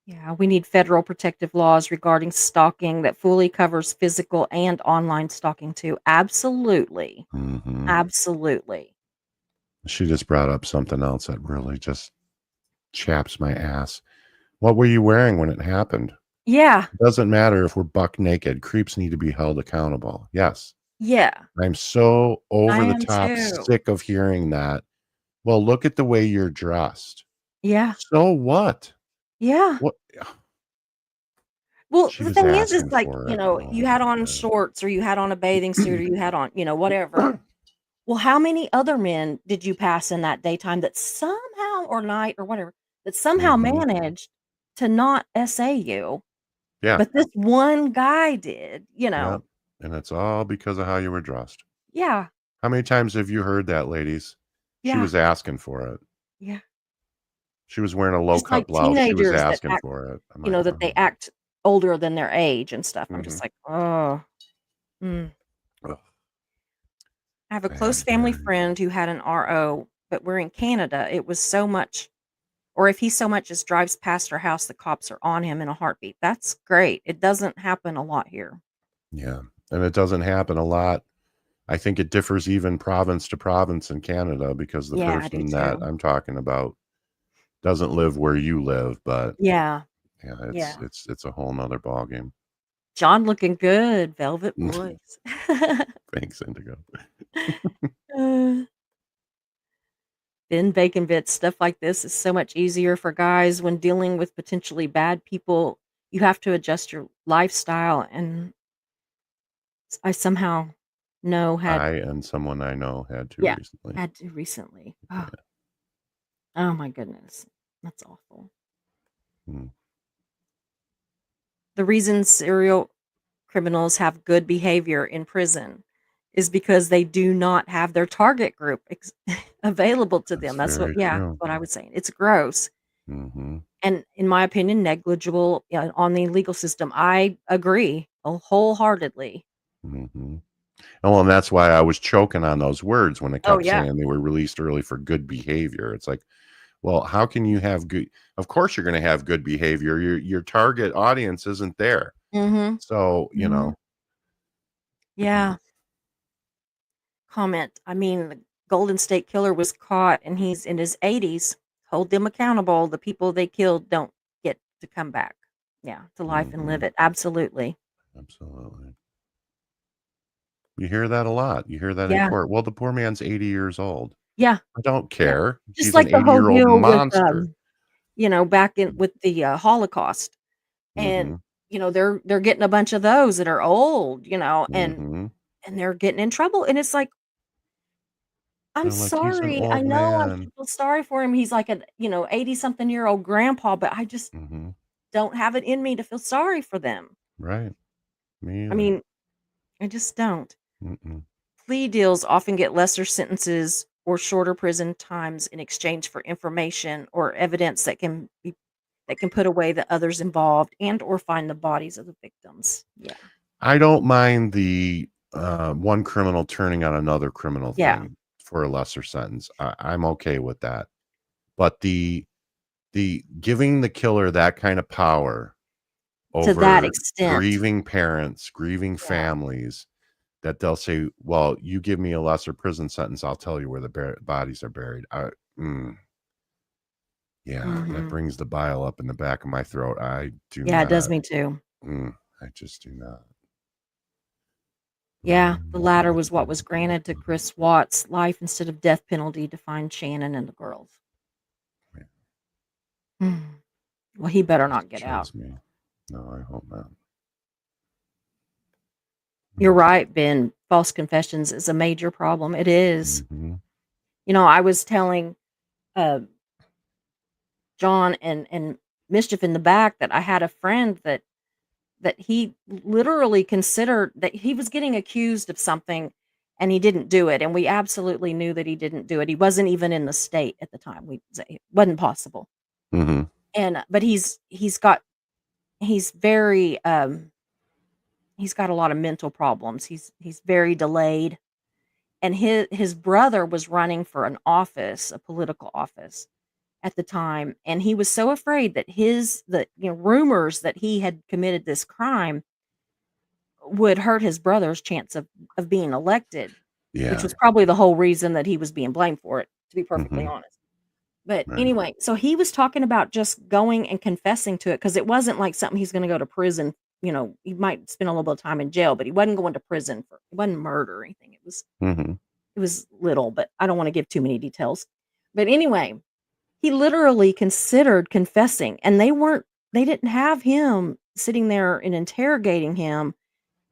Yeah, we need federal protective laws regarding stalking that fully covers physical and online stalking too. Absolutely.
Mm-hmm.
Absolutely.
She just brought up something else that really just chaps my ass. What were you wearing when it happened?
Yeah.
It doesn't matter if we're buck naked. Creeps need to be held accountable. Yes.
Yeah.
I'm so
I
over the
am
top
too.
sick of hearing that. Well, look at the way you're dressed.
Yeah.
So what?
Yeah.
What?
Well,
She
the
was
thing is
asking
like,
for it.
you
Oh
had
my
on
God.
shorts or you had on a bathing suit or you had on, whatever. Well, how many other men did you pass in that daytime that somehow or night or whatever that somehow
Mm-hmm.
managed to not SA you?
Yeah.
But this one guy did,
Yeah. And it's all because of how you were dressed.
Yeah.
How many times have you heard that, ladies? She
Yeah.
was asking for it.
Yeah.
She was wearing a low
Just like
cut blouse. She was
teenagers that
asking
act,
for it. I'm like,
that they
oh.
act older than their age and stuff. I'm
Mm-hmm.
just like, "Oh." Mm.
Ugh,
I have a
bad,
close family
bad.
friend who had an RO, but we're in Canada. It was so much or if he so much as drives past our house, the cops are on him in a heartbeat. That's great. It doesn't happen a lot here.
Yeah. And it doesn't happen a lot. I think it differs even province to province in Canada because the
Yeah, I do
person that
too.
I'm talking about doesn't live where you live, but
Yeah.
yeah,
Yeah.
it's a whole nother ballgame.
John looking good, velvet voice.
Thanks, Indigo.
Uh, Ben Bacon Bits, stuff like this is so much easier for guys when dealing with potentially bad people. You have to adjust your lifestyle, and I somehow know
I and someone I know had to
yeah,
recently.
had to recently. Oh,
Yeah.
oh my goodness. That's awful.
Mm.
The reason serial criminals have good behavior in prison is because they do not have their target group available to them.
That's
That's what
very
yeah,
true.
what I was saying. It's gross.
Mhm.
And in my opinion, negligible, on the legal system. I agree, wholeheartedly.
Mhm. Oh, and that's why I was choking on those words when it
Oh,
kept
yeah.
saying they were released early for good behavior. It's like, well, how can you have good of course you're gonna have good behavior. Your target audience isn't there.
Mhm.
So,
Mhm. Yeah. Comment, I mean, the Golden State Killer was caught, and he's in his 80s. Hold them accountable. The people they killed don't get to come back, yeah, to life and live
Mhm.
it. Absolutely.
Absolutely. You hear that a lot. You hear that in
Yeah.
court. Well, the poor man's 80 years old.
Yeah.
I don't
Yeah.
care.
Just
He's an
like the whole
80-year-old
deal with,
monster.
back in with the, Holocaust. And,
Mhm.
they're getting a bunch of those that are old,
Mhm.
and they're getting in trouble, and it's like, "I'm
They're like, "He's an
sorry. I
old
know I
man."
feel sorry for him. He's like a, 80-something-year-old grandpa, but I just
Mhm.
don't have it in me to feel sorry for them."
Right. Me
I
either.
mean, I just don't.
Mm-mm.
Plea deals often get lesser sentences or shorter prison times in exchange for information or evidence that can put away the others involved and or find the bodies of the victims. Yeah.
I don't mind the, one criminal turning on another criminal
Yeah.
thing for a lesser sentence. I'm okay with that. But the giving the killer that kind of power
To that
over
extent.
grieving parents, grieving
Yeah.
families, that they'll say, "Well, you give me a lesser prison sentence, I'll tell you where the bodies are buried." Yeah, that
Mhm.
brings the bile up in the back of my throat. I do
Yeah, it does
not.
me too.
I just do not.
Yeah, the latter was what was granted to Chris Watts, life instead of death penalty to find Shannon and the girls.
Yeah,
Hmm. Well, he better
just
not get out.
kills me. No, I hope not.
You're right, Ben. False confessions is a major problem. It is.
Mm-hmm.
I was telling uh, John and Mischief in the back that I had a friend that he literally considered that he was getting accused of something, and he didn't do it, and we absolutely knew that he didn't do it. He wasn't even in the state at the time. It wasn't possible.
Mm-hmm.
And but he's very he's got a lot of mental problems. He's very delayed, and his brother was running for an office, a political office at the time, and he was so afraid that rumors that he had committed this crime would hurt his brother's chance of being elected, which
Yeah.
was probably the whole reason that he was being blamed for it, to be perfectly
Mm-hmm.
honest. But
Right.
anyway, so he was talking about just going and confessing to it because it wasn't like something he's gonna go to prison, he might spend a little bit of time in jail, but he wasn't going to prison it wasn't murder or anything.
Mm-hmm.
It was little, but I don't wanna give too many details. But anyway, he literally considered confessing, and they didn't have him sitting there and interrogating him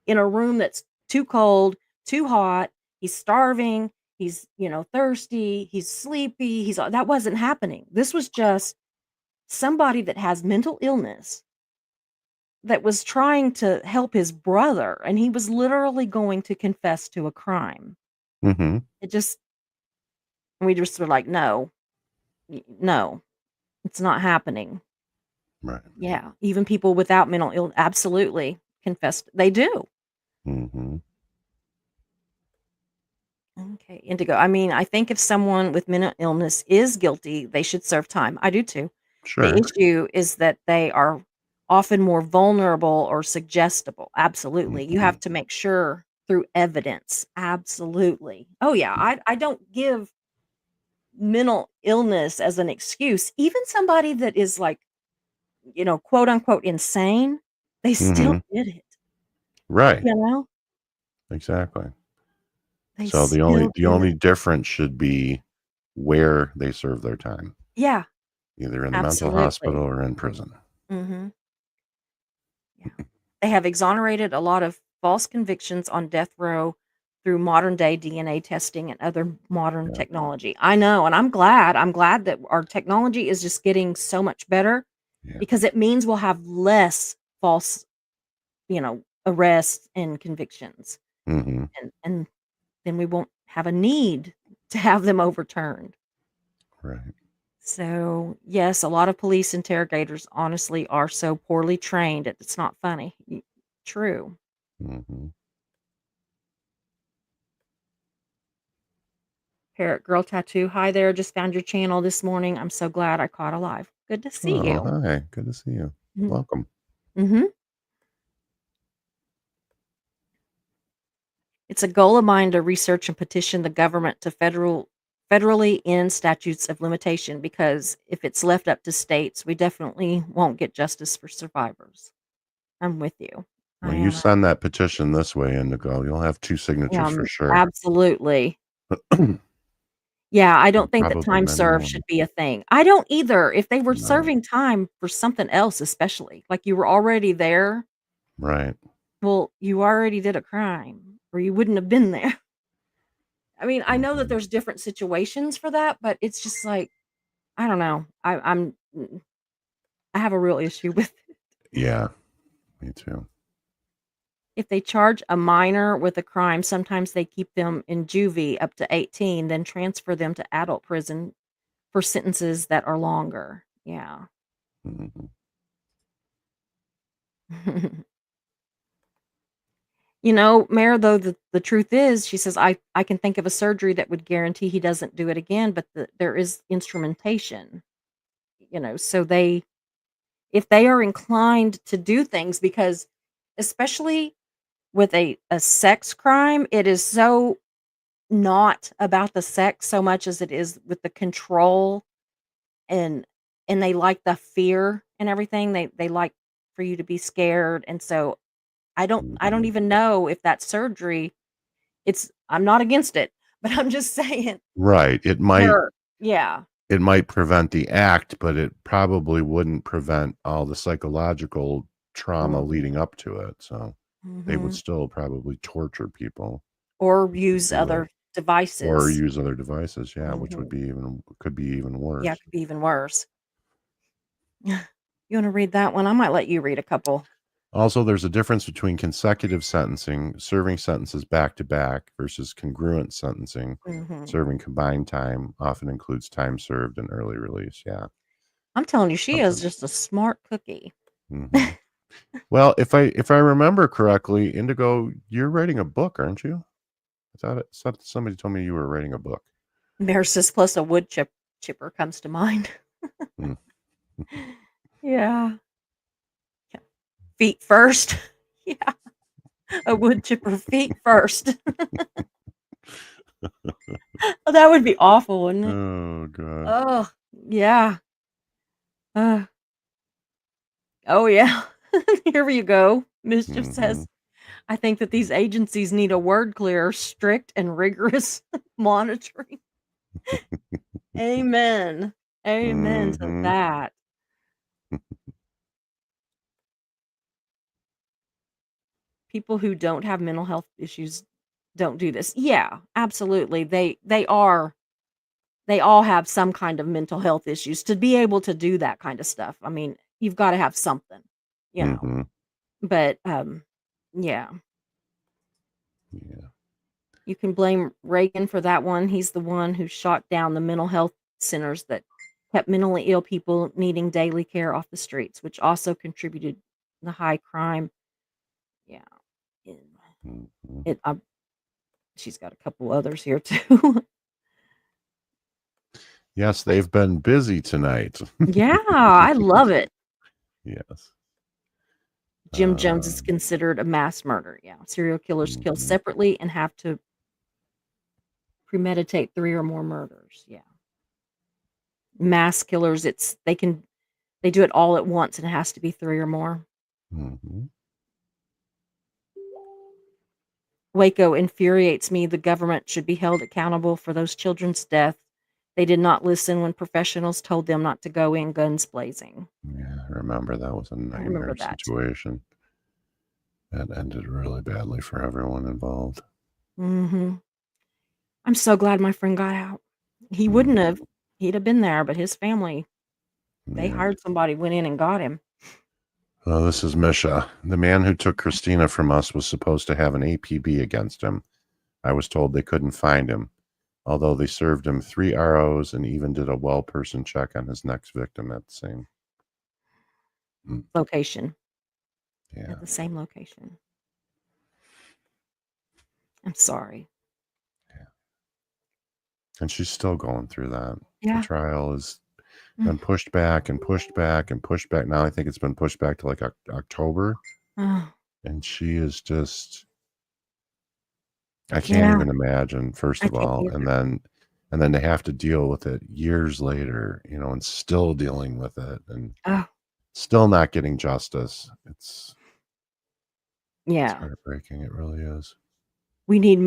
in a room that's too cold, too hot, he's starving, he's, thirsty, he's sleepy, that wasn't happening. This was just somebody that has mental illness that was trying to help his brother, and he was literally going to confess to a crime.
Mm-hmm.
We just were like, "No, no, it's not happening."
Right.
Yeah, even people without mental illness absolutely confessed they do.
Mm-hmm.
Okay, Indigo. I mean, I think if someone with mental illness is guilty, they should serve time. I do too. The
Sure.
issue is that they are often more vulnerable or suggestible. Absolutely. You
Mm-hmm.
have to make sure through evidence. Absolutely. Oh yeah, I don't give mental illness as an excuse. Even somebody that is like, quote unquote insane, they still
Mm-hmm.
did it.
Right.
You know?
Exactly.
They
So the only
still did it.
difference should be where they serve their time,
Yeah,
either in the mental
absolutely.
hospital or in prison.
Mhm. Yeah. They have exonerated a lot of false convictions on death row through modern day DNA testing and other modern
Yeah.
technology. I know, and I'm glad. I'm glad that our technology is just getting so much better
Yeah.
because it means we'll have less false, arrests and convictions.
Mm-hmm.
And then we won't have a need to have them overturned.
Right.
So, yes, a lot of police interrogators honestly are so poorly trained, it's not funny. True.
Mm-hmm.
Parrot Girl Tattoo. Hi there. Just found your channel this morning. I'm so glad I caught alive. Good to see
Oh,
you.
hi. Good to see you. Welcome.
Mm-hmm. It's a goal of mine to research and petition the government to federally end statutes of limitation because if it's left up to states, we definitely won't get justice for survivors. I'm with you. I
Well, you
am.
send that petition this way, Indigo. You'll have 2 signatures for sure.
Absolutely. Yeah, I don't
And
think that
probably
time
many
served
more.
should be a thing. I don't either. If they were
No.
serving time for something else, especially like you were already there,
Right.
well, you already did a crime or you wouldn't have been there. I mean, I know that
Mhm.
there's different situations for that, but it's just like, I don't know. I have a real issue with
Yeah. Me too.
if they charge a minor with a crime, sometimes they keep them in juvie up to 18, then transfer them to adult prison for sentences that are longer. Yeah.
Mhm.
Mayor, though the truth is, she says, I can think of a surgery that would guarantee he doesn't do it again, but there is instrumentation, so if they are inclined to do things, because especially with a sex crime, it is so not about the sex so much as it is with the control and they like the fear and everything. They like for you to be scared, and so I don't
Mhm.
even know if that surgery I'm not against it, but I'm just saying
Right.
there yeah.
It might prevent the act, but it probably wouldn't prevent all the psychological trauma
Mhm,
leading up to it. So they would
mhm.
still probably torture people
Or
if they
use
do it,
other
or
devices.
use other devices. Yeah, which
Mhm.
could be even
Yeah, it
worse.
could be even worse. You wanna read that one? I might let you read a couple.
Also, there's a difference between consecutive sentencing, serving sentences back to back, versus congruent sentencing,
Mhm.
serving combined time, often includes time served and early release. Yeah.
I'm telling you, she is
Something.
just a smart cookie.
hmm Well, if I remember correctly, Indigo, you're writing a book, aren't you? Somebody told me you were writing a book.
Narcissus plus a wood chipper comes to mind.
Hmm.
Yeah. Yeah. Feet first. Yeah. A wood chipper feet first. Oh, that would be awful, wouldn't it?
Oh God.
Oh, yeah. Uh, oh, yeah. Here you go. Mischief
hmm
says, I think that these agencies need a word clear, strict and rigorous monitoring. Amen. Amen to
hmm
that. People who don't have mental health issues don't do this. Yeah, absolutely. They all have some kind of mental health issues to be able to do that kind of stuff. I mean, you've got to have something, you know.
hmm
But yeah,
Yeah.
you can blame Reagan for that one. He's the one who shot down the mental health centers that kept mentally ill people needing daily care off the streets, which also contributed to the high crime. Yeah. It,
hmm
it she's got a couple others here too.
Yes, they've been busy tonight.
Yeah, I love it.
Yes.
Jim Jones is considered a mass murder. Yeah. Serial killers kill
Mhm.
separately and have to premeditate 3 or more murders. Yeah. Mass killers, they do it all at once and it has to be 3 or more.
Mhm.
Waco infuriates me. The government should be held accountable for those children's death. They did not listen when professionals told them not to go in guns blazing.
Yeah, I remember that was a
I remember
nightmare
that too.
situation. That ended really badly for everyone involved.
Mhm. I'm so glad my friend got out. He wouldn't
Mhm.
have. He'd have been there, but his family, they
Yeah.
hired somebody, went in and got him.
Well, this is Misha. The man who took Christina from us was supposed to have an APB against him. I was told they couldn't find him, although they served him 3 ROs and even did a well person check on his next victim at the same.
Location.
Yeah.
At the same location. I'm sorry.
And she's still going through that. The
Yeah.
trial has
Mm.
been pushed back and pushed back and pushed back. Now I think it's been pushed back to like October.
Oh,
And she is just, I can't
yeah.
even imagine, first
I
of
can't
all.
either.
And then to have to deal with it years later, and still dealing with it and
Oh,
still not getting justice. It's
yeah.
heartbreaking. It really is.
We need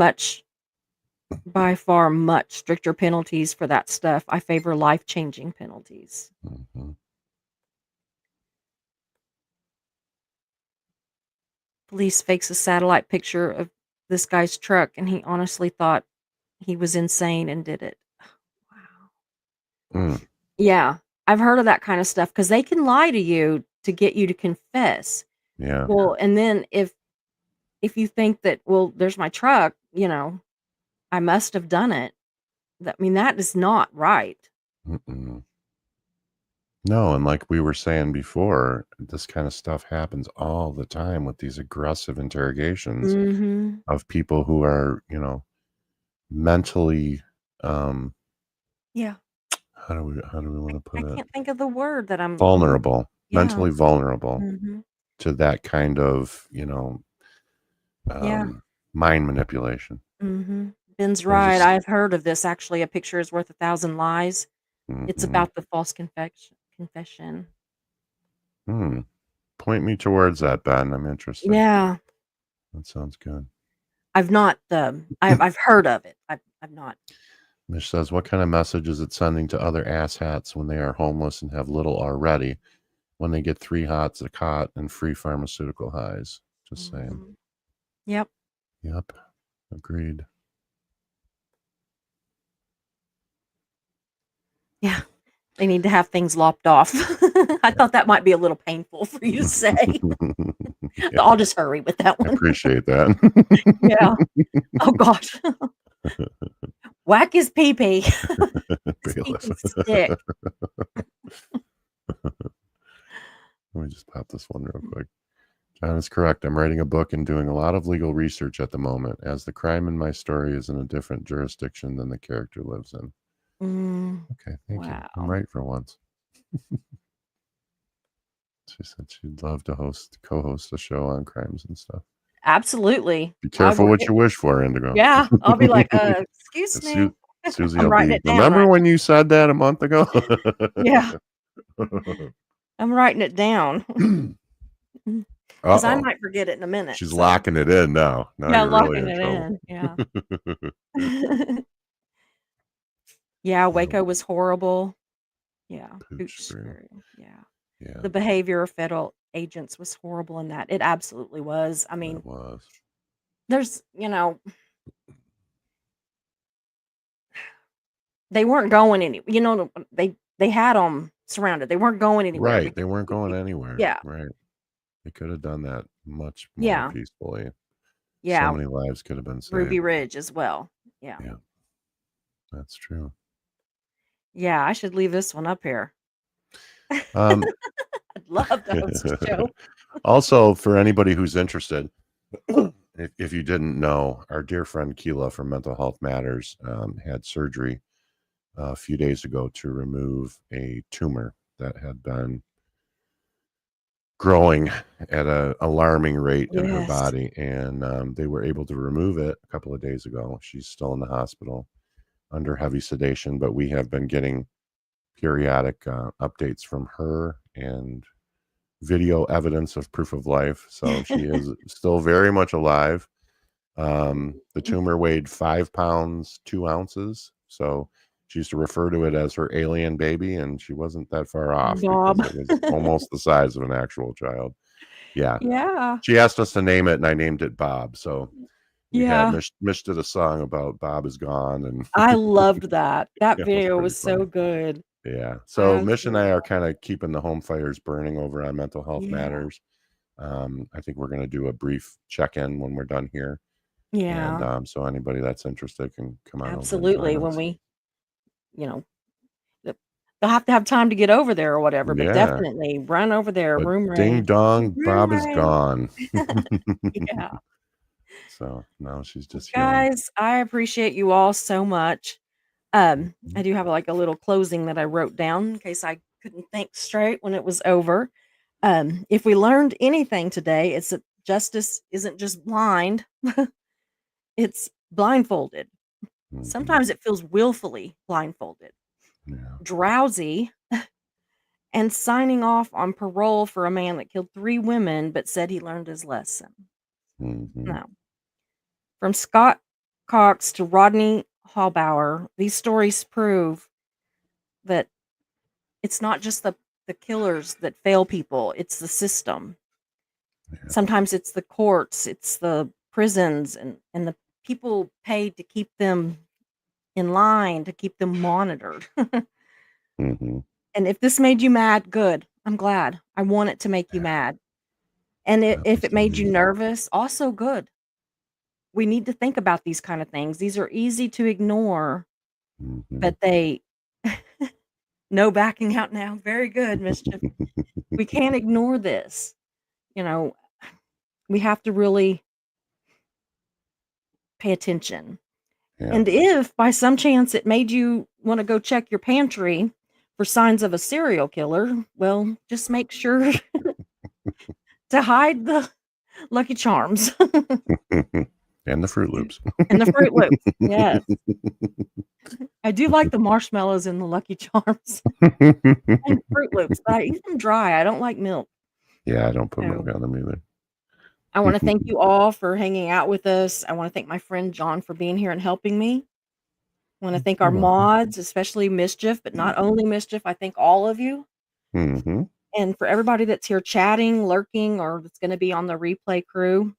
by far, much stricter penalties for that stuff. I favor life-changing penalties.
hmm
Police fakes a satellite picture of this guy's truck, and he honestly thought he was insane and did it. Wow.
Mm,
Yeah, I've heard of that kind of stuff because they can lie to you to get you to confess.
yeah.
Well, and then if you think that, "Well, there's my truck, I must have done it." That is not right.
Mm-mm. No, and like we were saying before, this kind of stuff happens all the time with these aggressive interrogations
Mhm.
of people who are, mentally, um,
Yeah.
how do we want to
I
put it?
can't think of the word that I'm
Vulnerable,
yeah.
mentally vulnerable
Mhm.
to that kind of,
Yeah.
mind manipulation.
Mhm. Ben's
They
right.
just,
I've heard of this actually, "A Picture is Worth 1,000 Lies." It's
mm-mm.
about the false confession.
Hmm. Point me towards that, Ben. I'm interested.
Yeah.
That sounds good.
I've not, I've heard of it. I've not.
Mish says, what kind of message is it sending to other asshats when they are homeless and have little already, when they get 3 hots a cot and free pharmaceutical highs? Just saying.
Mhm. Yep.
Yep. Agreed.
Yeah. They need to have things lopped off. I thought that might be a little painful for you to say.
Yeah,
I'll just hurry with that
I
one.
appreciate that.
Yeah. Oh gosh. Whack his pee-pee.
Bailiff.
Speaking stick.
Let me just pop this one real quick. John is correct. I'm writing a book and doing a lot of legal research at the moment, as the crime in my story is in a different jurisdiction than the character lives in. Okay, thank you. I'm
Wow.
right for once. She said she'd love to co-host a show on crimes and stuff.
Absolutely.
Be careful
would-
what you wish for, Indigo.
Yeah, I'll be like, excuse me.
Susie,
I'm
I'll
writing
be,
it down.
remember when you said that a month ago?
Yeah, I'm writing it down because I
Uh-oh.
might forget it in a minute.
She's
so-
locking it in now. Now
Yeah,
you're
locking
really in
it
trouble.
in. Yeah. Yeah, Waco was horrible. Yeah,
Pooch
Pooch
Screw.
Screw. Yeah.
Yeah,
The behavior of federal agents was horrible in that. It absolutely was. I mean,
it was.
there's, they weren't going any, they had them surrounded. They weren't going anywhere.
Right. They weren't going anywhere.
Yeah.
Right. They could have done that much more
Yeah.
peacefully.
Yeah.
So many lives could have been saved.
Ruby Ridge as well. Yeah.
Yeah. That's true.
Yeah, I should leave this one up here.
Um,
I'd love to host a show.
Also, for anybody who's interested, if you didn't know, our dear friend Keela from Mental Health Matters had surgery a few days ago to remove a tumor that had been growing at an alarming rate in her
Yes.
body, and they were able to remove it a couple of days ago. She's still in the hospital under heavy sedation, but we have been getting periodic updates from her and video evidence of proof of life. So she is still very much alive. The tumor weighed 5 pounds 2 ounces, so she used to refer to it as her alien baby, and she wasn't that far off
Bob.
because it was almost the size of an actual child. Yeah.
Yeah.
She asked us to name it, and I named it Bob. So we
Yeah.
had Mish did a song about Bob is gone, and
I loved that. That
Yeah, it was
video
pretty
was so
funny.
good.
yeah. So Mish and I
Absolutely.
are kind of keeping the home fires burning over on Mental Health
Yeah.
Matters. I think we're going to do a brief check-in when we're done here.
Yeah.
And so anybody that's interested can come on
Absolutely.
over
When
and join us.
we, they'll have to have time to get over there or whatever, but
Yeah.
definitely run over there.
But
Room
ding
rate.
dong,
Room
Bob is
rate.
gone.
Yeah.
So now she's just healing.
Guys, I appreciate you all so much. I do have like a little closing that I wrote down in case I couldn't think straight when it was over. If we learned anything today, it's that justice isn't just blind, it's blindfolded.
Mhm.
Sometimes it feels willfully blindfolded,
Yeah.
drowsy, and signing off on parole for a man that killed 3 women but said he learned his lesson.
Mhm.
No. From Scott Cox to Rodney Hallbauer, these stories prove that it's not just the killers that fail people, it's the system.
Yeah.
Sometimes it's the courts, it's the prisons, and the people paid to keep them in line, to keep them monitored.
Mhm.
And if this made you mad, good. I'm glad. I want it to make you
Yeah.
mad. And if it made you
Absolutely.
nervous, also good. We need to think about these kind of things. These are easy to ignore,
Mhm.
but they no backing out now. Very good, Mischief. We can't ignore this. We have to really pay attention.
Yeah.
And if by some chance it made you want to go check your pantry for signs of a serial killer, well, just make sure to hide the Lucky Charms
And the Fruit Loops.
and the Fruit Loops. Yes. I do like the marshmallows in the Lucky Charms and Fruit Loops, but I eat them dry. I don't like milk.
Yeah, I don't put
So-
milk on them either.
I want to thank you all for hanging out with us. I want to thank my friend John for being here and helping me. I want to thank our
You're welcome.
mods, especially Mischief, but not only Mischief. I thank all of you.
Mm-hmm.
And for everybody that's here chatting, lurking, or that's going to be on the replay crew.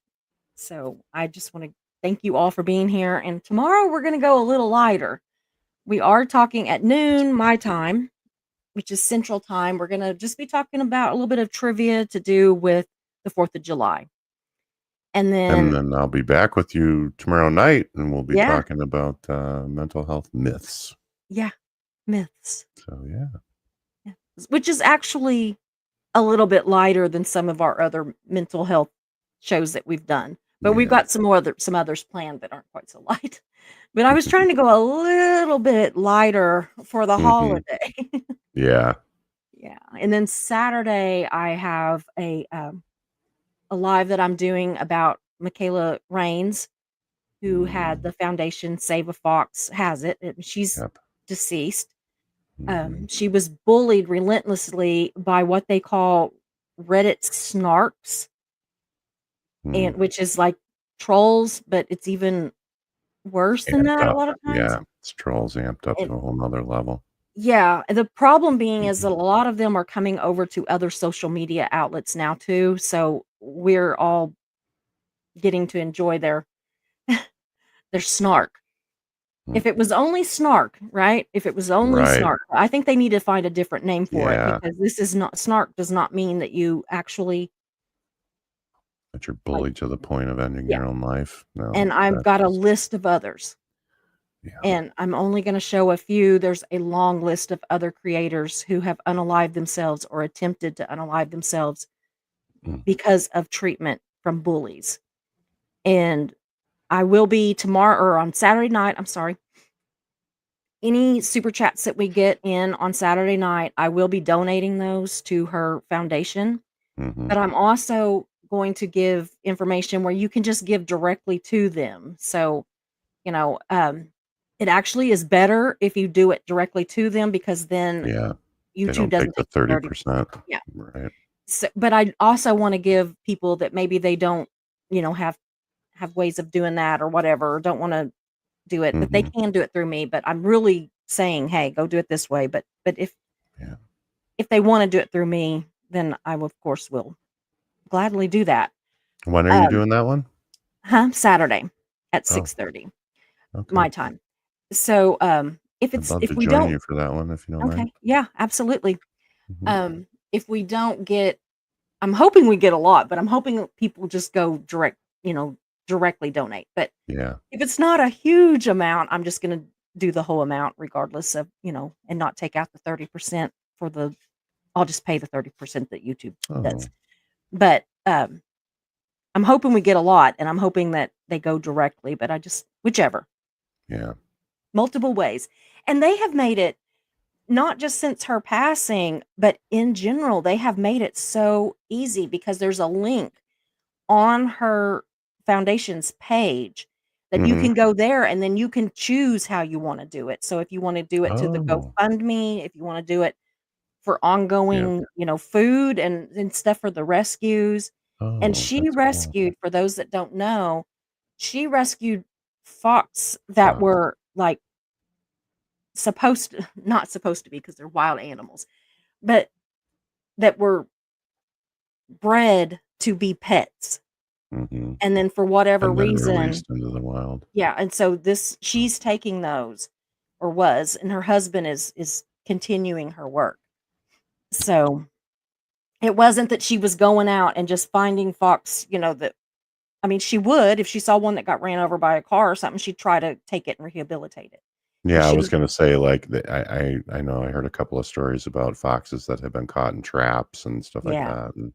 So I just want to thank you all for being here. And tomorrow we're going to go a little lighter. We are talking at noon, my time. which is Central Time. We're gonna just be talking about a little bit of trivia to do with the 4th of July. And
And
then
then I'll be back with you tomorrow night, and we'll be
yeah,
talking about mental health myths.
yeah, myths.
So yeah,
Yeah. Which is actually a little bit lighter than some of our other mental health shows that we've done. But we've
yeah,
got some others planned that aren't quite so light. But I was trying to go a little bit lighter for the
hmm
holiday.
yeah.
Yeah, and then Saturday, I have a live that I'm doing about Michaela Raines, who had
Mm,
the foundation Save a Fox has it, and she's
yep.
deceased.
hmm
She was bullied relentlessly by what they call Reddit snarks,
Mm.
and which is like trolls, but it's even worse than
Amped
that a
up.
lot of times.
Yeah, it's trolls amped up
And
to a whole nother level.
yeah, the problem being is
Mhm.
that a lot of them are coming over to other social media outlets now too, so we're all getting to enjoy their snark.
Mm.
If it was only snark, right? If it was only
Right.
snark, I think they need to find a different name for it
Yeah,
because this is not snark does not mean that you actually
that you're
like
bullied to the point of ending
yeah,
your own life. No,
and I've
that's
got a
just
list of others,
yeah.
and I'm only gonna show a few. There's a long list of other creators who have unalived themselves or attempted to unalive themselves
Mm.
because of treatment from bullies, and I will be tomorrow or on Saturday night, I'm sorry, any super chats that we get in on Saturday night, I will be donating those to her foundation,
Mhm.
but I'm also going to give information where you can just give directly to them. So, you know, it actually is better if you do it directly to them because then
Yeah, they
YouTube
don't take
doesn't
the
take the 30%.
30%.
Yeah.
Right.
So, but I also want to give people that maybe they don't, have ways of doing that or whatever, or don't want to do it, but they
Mhm.
can do it through me, but I'm really saying, "Hey, go do it this way," but
Yeah.
if they wanna do it through me, then I will, of course, will gladly do that.
When are you
Um
doing that one?
Saturday at
Oh,
6:30
okay.
my time. So,
I'd love
if
to
we
join
don't
you for that one if you don't mind.
okay, yeah, absolutely.
Mhm.
If we don't get I'm hoping we get a lot, but I'm hoping that people just go directly donate, but
Yeah.
if it's not a huge amount, I'm just gonna do the whole amount regardless of, and not take out the 30% for the I'll just pay the 30% that YouTube does.
Oh,
But, I'm hoping we get a lot, and I'm hoping that they go directly, but I just whichever,
yeah.
multiple ways. And they have made it not just since her passing, but in general, they have made it so easy because there's a link on her foundation's page that you
Mhm.
can go there and then you can choose how you wanna do it. So if you wanna do it to the
Oh,
GoFundMe, if you wanna do it for
yep.
ongoing, food and stuff for the rescues, and
Oh,
she
that's cool.
rescued, for those that don't know, she rescued fox that
Fuck.
were, like, supposed to not supposed to be because 'cause they're wild animals, but that were bred to be pets,
Mhm.
and then for whatever
And then
reason
released into the wild.
yeah, and so this she's taking those or was, and her husband is continuing her work. So, it wasn't that she was going out and just finding fox, that I mean, she would if she saw one that got ran over by a car or something, she'd try to take it and rehabilitate it. But
Yeah, I
she
was
was
gonna say, like, I know I heard a couple of stories about foxes that have been caught in traps and stuff like
yeah.
that, and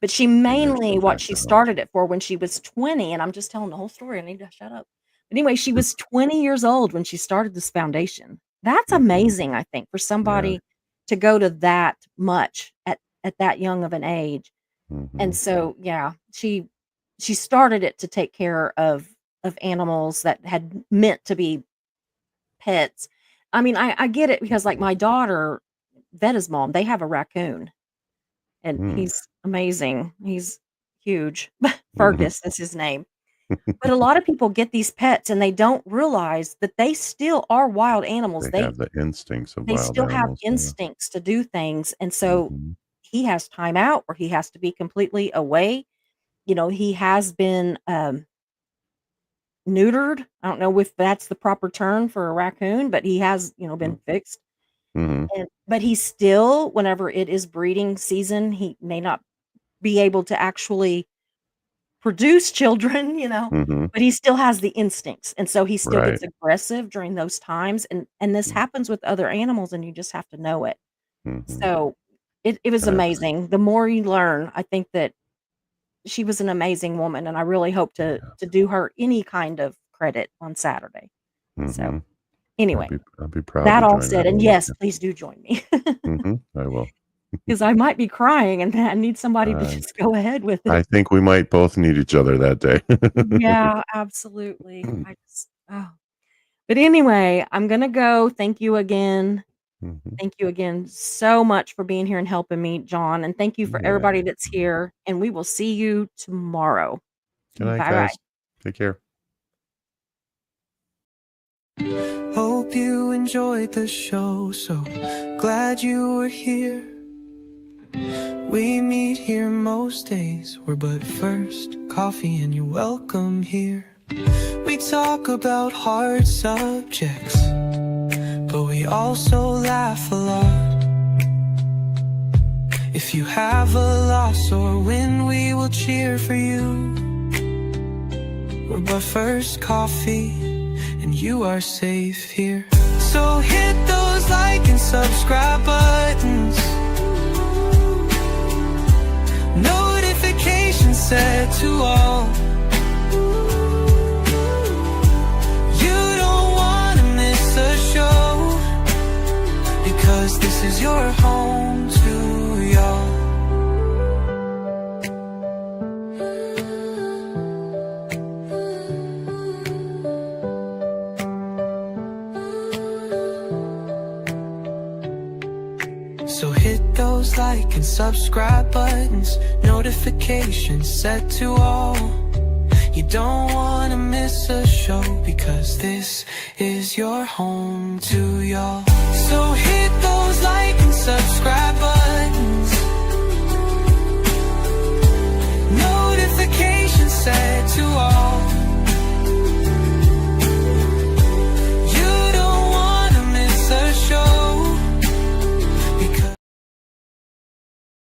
But she
maybe there's
mainly
some
what
back
she
to health.
started it for when she was 20, and I'm just telling the whole story, I need to shut up. But anyway, she was 20 years old when she started this foundation. That's
Mhm.
amazing, I think, for
Yeah.
somebody to go to that much at that young of an age. And
Mhm.
so, yeah, she started it to take care of animals that had meant to be pets. I mean, I get it because, like,
Mhm.
my daughter, Vetta's mom, they have a raccoon, and
Mm.
he's amazing. He's huge.
Mhm.
Fergus is his name. But a lot of people get these pets, and they don't realize that they still are wild animals.
They
They
have the instincts of
they
wild
still have
animals, yeah.
instincts to do things, and so
Mhm.
he has time out where he has to be completely away. He has been, neutered. I don't know if that's the proper term for a raccoon, but he has, been
Mm.
fixed.
Hmm.
But he still, whenever it is breeding season, he may not be able to actually produce children,
Hmm.
but he still has the instincts, and so he still
Right.
gets aggressive during those times, and this happens with other animals, and you just have to know it.
Hmm.
So, it was
That's
amazing. The more you learn, I think that she was an amazing woman, and I really hope
yeah.
to do her any kind of credit on Saturday. So,
Hmm.
anyway,
I'll be proud
that
to
all
join
said,
that
and
one with
yes,
you.
please do join me
I will.
because I might be crying, and I need somebody to
I
just go ahead with
I
it.
think we might both need each other that day.
Yeah, absolutely. I just oh. But anyway, I'm gonna go. Thank you again.
Mhm.
Thank you again so much for being here and helping me, John, and thank you for
Yeah.
everybody that's here, and we will see you tomorrow.
Good night,
Bye-bye.
guys. Take care.
Hope you enjoyed the show, so glad you were here. We meet here most days, we're but first coffee and you're welcome here. We talk about hard subjects, but we also laugh a lot. If you have a loss or win, we will cheer for you. We're but first coffee, and you are safe here. So hit those like and subscribe buttons, notifications set to all. You don't wanna miss a show, because this is your home to y'all. So hit those like and subscribe buttons, notifications set to all. You don't wanna miss a show, because this is your home to y'all. So hit those like and subscribe buttons.